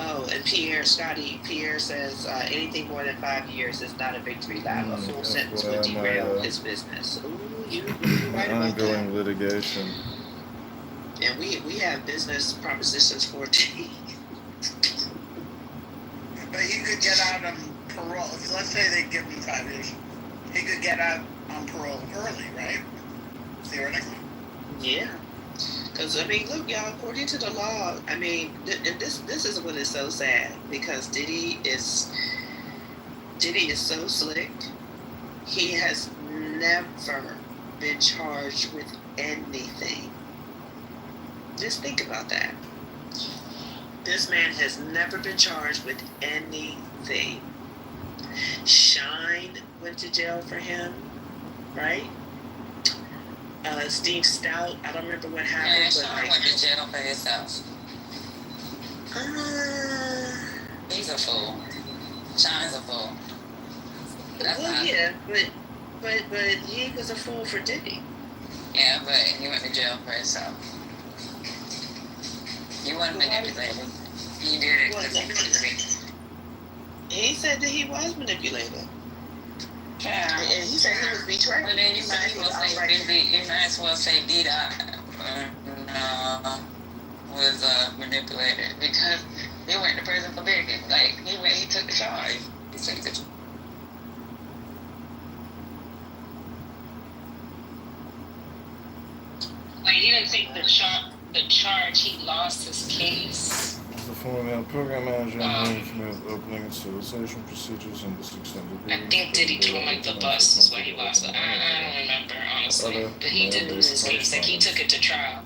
Oh, and Pierre says anything more than 5 years is not a victory lap. A full sentence would derail his business. Ooh, you're right about that. Ongoing litigation. And we have business propositions 14. But he could get out on parole. Let's say they give him 5 years. He could get out on parole early, right? Theoretically. Yeah. Because, I mean, look, y'all, according to the law, I mean, and this is what is so sad, because Diddy is so slick. He has never been charged with anything. Just think about that. This man has never been charged with anything. Shine went to jail for him, right? Steve Stout, I don't remember what happened. Yeah, Sean went to jail for himself. He's a fool. Sean's a fool. Yeah, but he was a fool for Diddy. Yeah, but he went to jail for himself. He wasn't manipulated. He did it because he was weak. He said that he was manipulated. Yeah. And he said he was betrayed. But then you might as well say Diddy was manipulated, because he went to prison for Biggie. Like, he took the charge. He took the charge. Like, you didn't take the charge, he lost his case. The former program manager with opening and sterilization procedures and this extended I think Diddy threw him under the bus is what he lost, but I don't remember, honestly. But he did lose his case. Like, he took it to trial.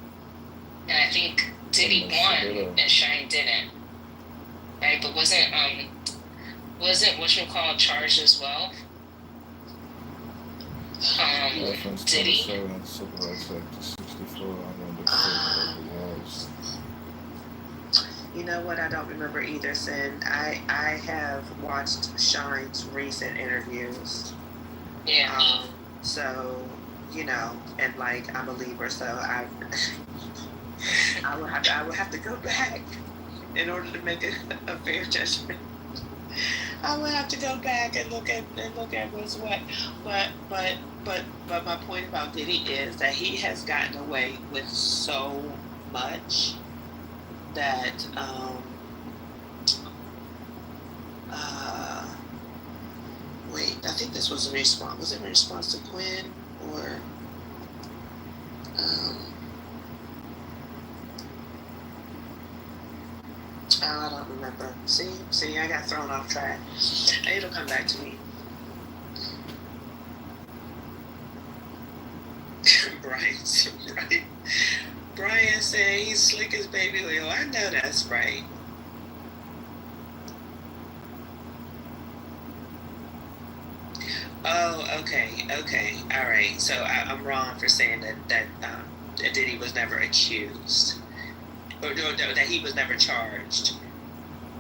And I think Diddy won and Shine didn't. Right? But wasn't what you call charged as well? Diddy? You know what? I don't remember either, Sin. I have watched Shine's recent interviews. Yeah. So, you know, and like, I'm a Libra, so I would have to go back in order to make a fair judgment. I would have to go back and look at what's what. But my point about Diddy is that he has gotten away with so much that wait, I think this was a response. Was it a response to Quinn or I don't remember. See, I got thrown off track. It'll come back to me. Brian said he's slick as baby Leo. I know that's right. Oh, okay, all right. So I'm wrong for saying that Diddy was never accused, or no, that he was never charged.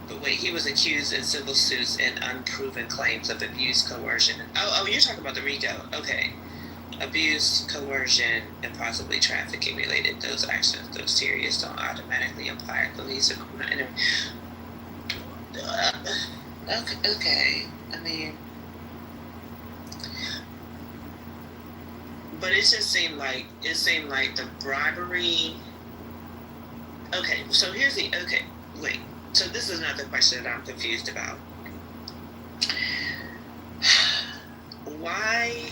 But wait, he was accused in civil suits and unproven claims of abuse, coercion. Oh, you're talking about the RICO. Okay. Abuse, coercion, and possibly trafficking related. Those actions, those serious, don't automatically imply or police or criminal. Okay. I mean, but it just seemed like the bribery. Okay, so here's the. Okay, wait. So this is another question that I'm confused about. Why?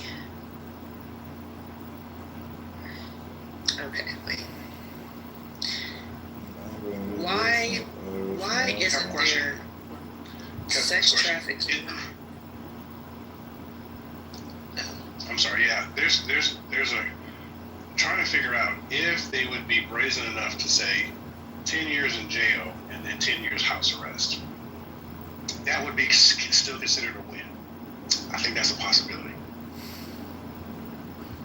Okay, wait. Why isn't there sex trafficking? I'm sorry. Yeah, there's a trying to figure out if they would be brazen enough to say 10 years in jail and then 10 years house arrest. That would be still considered a win. I think that's a possibility.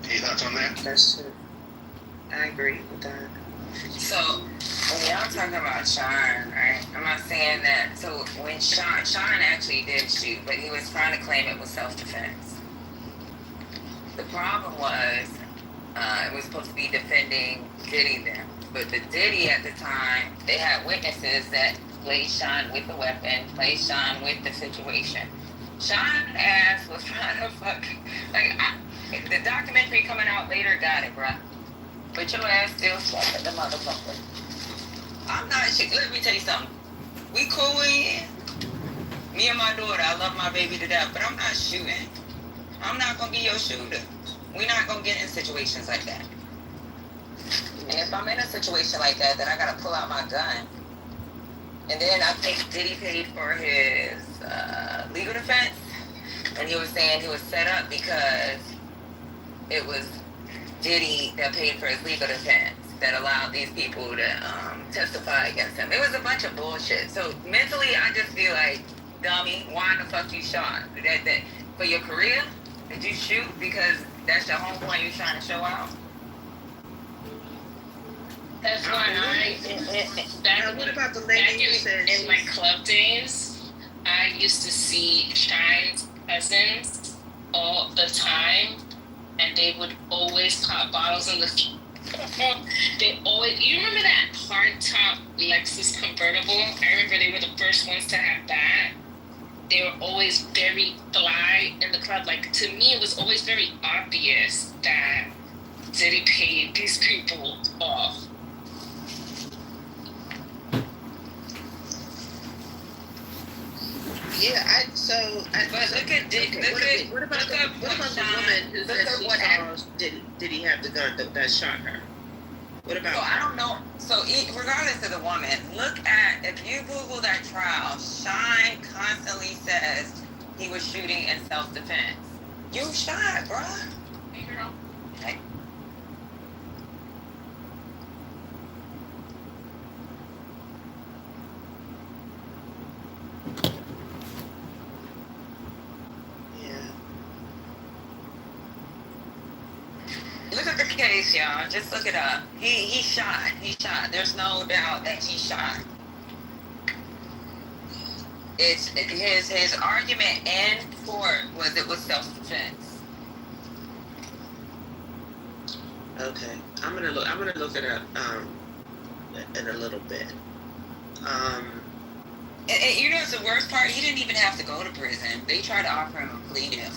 Any thoughts on that? That's true. I agree with that. So when y'all talking about Sean, right? I'm not saying that. So when Sean actually did shoot, but he was trying to claim it was self-defense. The problem was it was supposed to be defending Diddy then, but the Diddy at the time, they had witnesses that placed Sean with the weapon, placed Sean with the situation. Sean ass was trying to the documentary coming out later got it, bruh. But your ass still slapping the motherfucker. I'm not shit. Let me tell you something. We cool in. Me and my daughter, I love my baby to death, but I'm not shooting. I'm not gonna be your shooter. We're not gonna get in situations like that. And if I'm in a situation like that, then I gotta pull out my gun. And then I think Diddy paid for his legal defense. And he was saying he was set up because it was Diddy that paid for his legal defense that allowed these people to testify against him. It was a bunch of bullshit. So mentally, I just feel like, dummy, why the fuck you shot? That for your career? Did you shoot because that's your homeboy you're trying to show out? That's why what about the lady who said in my club days, I used to see Shine's cousins all the time, and they would always pop bottles in the. They always. You remember that hard top Lexus convertible? I remember they were the first ones to have that. They were always very fly in the club. Like, to me, it was always very obvious that Diddy paid these people off. Yeah, but look at Dick. Okay, what about the woman who said she saw did he have the gun that shot her? What about? So I don't know. So regardless of the woman, look at, if you Google that trial, Shine constantly says he was shooting in self-defense. You shot, bruh. Okay. Look at the case, y'all. Just look it up. He shot. He shot. There's no doubt that he shot. It's his argument in court was it was self-defense. Okay, I'm gonna look it up in a little bit. And you know what's the worst part? He didn't even have to go to prison. They tried to offer him a plea deal.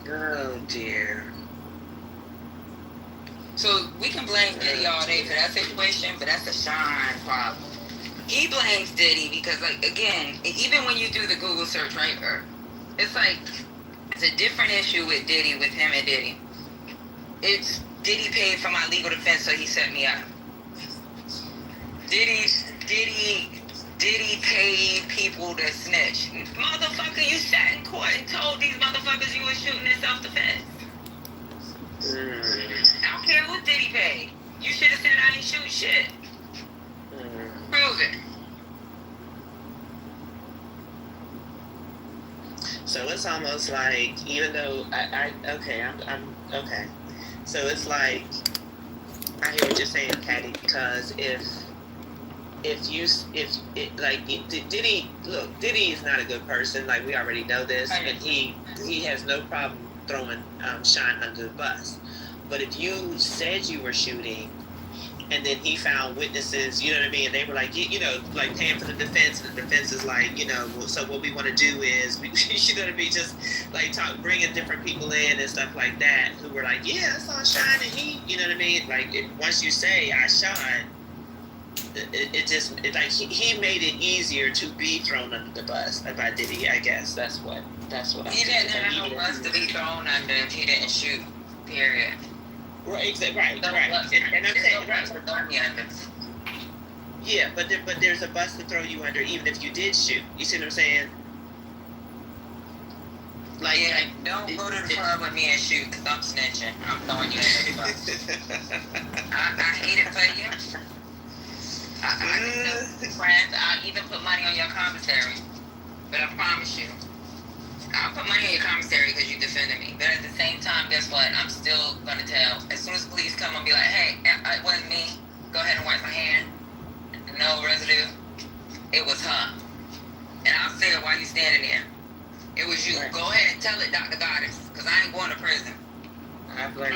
Oh dear. So we can blame Diddy all day for that situation, but that's a Shine problem. He blames Diddy because, like, again, even when you do the Google search, right, it's like it's a different issue with Diddy, with him and Diddy. It's Diddy paid for my legal defense, so he set me up. Diddy paid people to snitch. Motherfucker, you sat in court and told these motherfuckers you were shooting in self-defense. I don't care what Diddy paid. You should have said I ain't shoot shit. Prove it. So it's almost like, even though I'm okay. So it's like, I hear what you're saying, Patty, because Diddy is not a good person. Like, we already know this, and he has no problem throwing Shine under the bus. But if you said you were shooting, and then he found witnesses, you know what I mean, and they were like, you know, like paying for the defense, and the defense is like, you know, well, so what we want to do is, you know what I mean, just like bringing different people in and stuff like that, who were like, yeah, I saw Shine, and he, you know what I mean, like, once you say I shot, like he made it easier to be thrown under the bus by Diddy. I guess that's what I'm He didn't have no bus to be thrown under if he didn't shoot. Period. Right, right. No And bus. I'm There's saying, no bus to throw me under. yeah, but there's a bus to throw you under even if you did shoot. You see what I'm saying? Like, Yeah, don't go to the club with me and shoot, because I'm snitching. I'm throwing you under the bus. I hate it for you. I can friends. I'll even put money on your commissary. But I promise you, I'll put money on your commissary because you defended me. But at the same time, guess what? I'm still going to tell. As soon as police come, I'll be like, hey, it wasn't me. Go ahead and wipe my hand. No residue. It was her. And I'll say it while you standing there. It was you. Right. Go ahead and tell it, Dr. Goddess, because I ain't going to prison. I remember,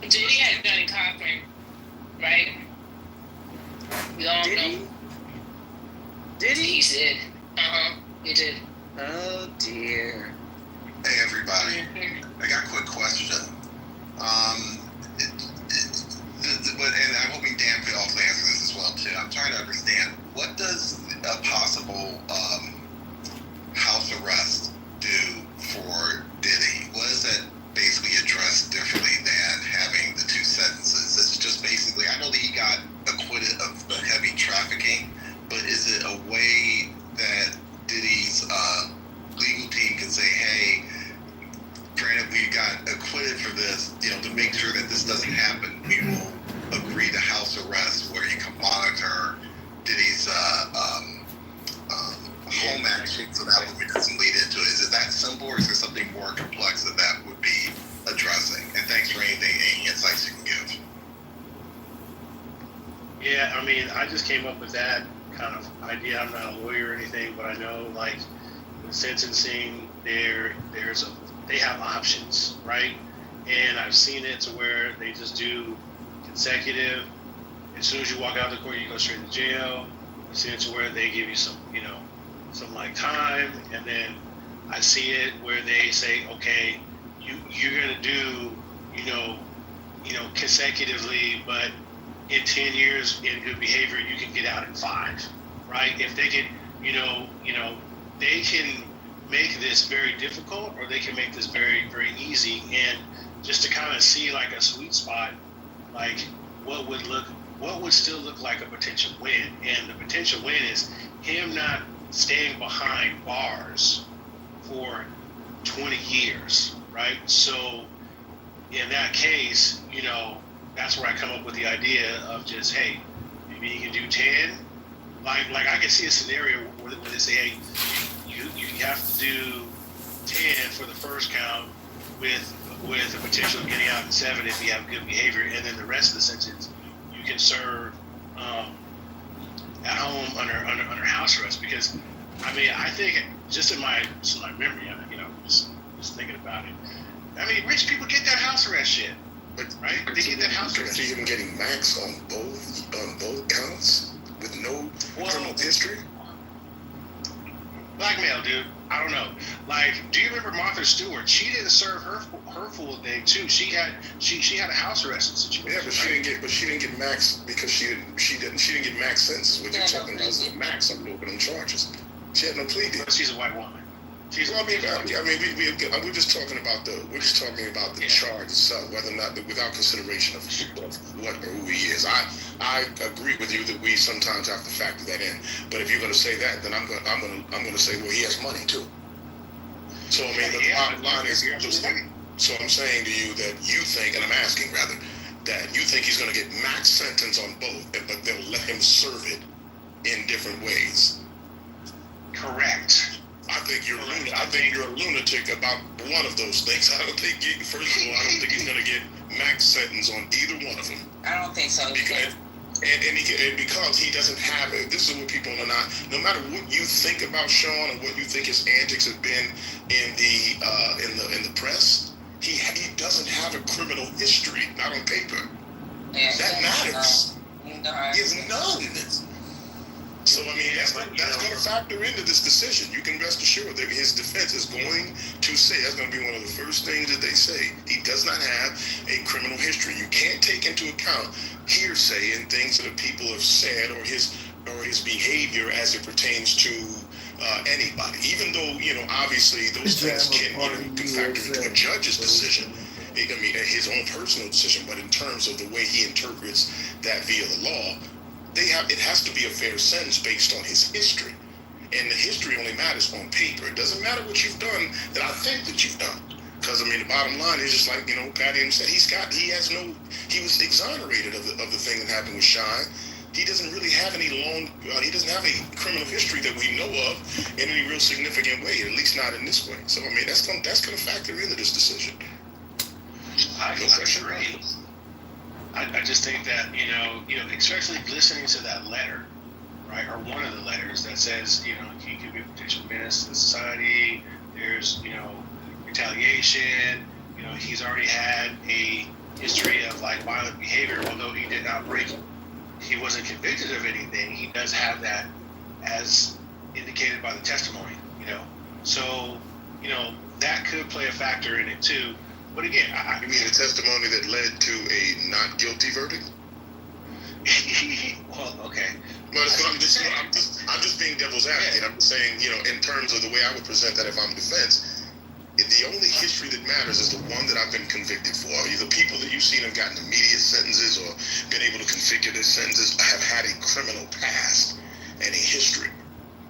Diddy had done Cochran, right? We all know. Did he? He did. He did. Oh dear. Hey everybody, I got a quick question. And I'm hoping Dan could also answer this as well too. I'm trying to understand, what does a possible house arrest do for Diddy? What does that basically address differently than having the two sentences? It's just basically, I know that he got acquitted of the heavy trafficking, but is it a way that Diddy's legal team can say, hey, granted we got acquitted for this, to make sure that this doesn't happen, we will agree to house arrest where you can monitor Diddy's home action, so that way it doesn't lead into it. Is it that simple, or is there something more complex that would be addressing? And thanks for any insights you can give. Yeah, I mean, I just came up with that kind of idea. I'm not a lawyer or anything, but I know, like, with sentencing, they have options, right? And I've seen it to where they just do consecutive. As soon as you walk out of the court, you go straight to jail. I've seen it to where they give you some like time, and then I see it where they say, okay, you're gonna do, consecutively, but in 10 years in good behavior, you can get out in 5, right? If they can, they can make this very difficult, or they can make this very, very easy. And just to kind of see like a sweet spot, like what would still look like a potential win. And the potential win is him not staying behind bars for 20 years, right? So in that case, that's where I come up with the idea of just, hey, maybe you can do 10. Like I can see a scenario where they say, hey, you have to do 10 for the first count with the potential of getting out in 7 if you have good behavior, and then the rest of the sentence you can serve at home under house arrest. Because I mean, I think just in my memory, just thinking about it, I mean, rich people get that house arrest shit, right? They get that house arrest. See him getting max on both counts with no criminal history. Blackmail, dude. I don't know. Like, do you remember Martha Stewart? She didn't serve her full day too. She had a house arrest situation. Yeah, but she didn't get max because she didn't get max sentences. What you're talking about is max on open charges. She had no plea deal. But she's a white woman. We're just talking about the charge itself, whether or not, without consideration of what or who he is. I agree with you that we sometimes have to factor that in. But if you're going to say that, then I'm going to say, well, he has money too. So I mean, the bottom line is, so I'm saying to you that you think, and I'm asking rather, that you think he's going to get max sentence on both, but they'll let him serve it in different ways. Correct. I think you're a lunatic about one of those things. I don't think he's going to get max sentence on either one of them. I don't think so. Because he doesn't have it. This is what people are not. No matter what you think about Sean and what you think his antics have been in the press, he doesn't have a criminal history, not on paper. Yeah, that matters. He has none. So I mean, that's going to factor into this decision. You can rest assured that his defense is going to say, that's going to be one of the first things that they say. He does not have a criminal history. You can't take into account hearsay and things that people have said or his behavior as it pertains to anybody. Even though obviously those things can factor into a judge's decision. I mean, his own personal decision, but in terms of the way he interprets that via the law, it has to be a fair sentence based on his history. And the history only matters on paper. It doesn't matter what you've done that I think that you've done. Because I mean, the bottom line is just like Patty said, he was exonerated of the thing that happened with Shine. He doesn't really have he doesn't have a criminal history that we know of in any real significant way, at least not in this way. So I mean, that's going to factor into this decision. I agree. I just think that especially listening to that letter, right, or one of the letters that says he could be a potential menace to society. There's retaliation. He's already had a history of like violent behavior, although he did not he wasn't convicted of anything. He does have that as indicated by the testimony. So that could play a factor in it too. But again, you mean the testimony that led to a not guilty verdict? Well, okay. No, I'm just being devil's advocate. I'm saying, in terms of the way I would present that if I'm defense, the only history that matters is the one that I've been convicted for. The people that you've seen have gotten immediate sentences or been able to configure their sentences have had a criminal past.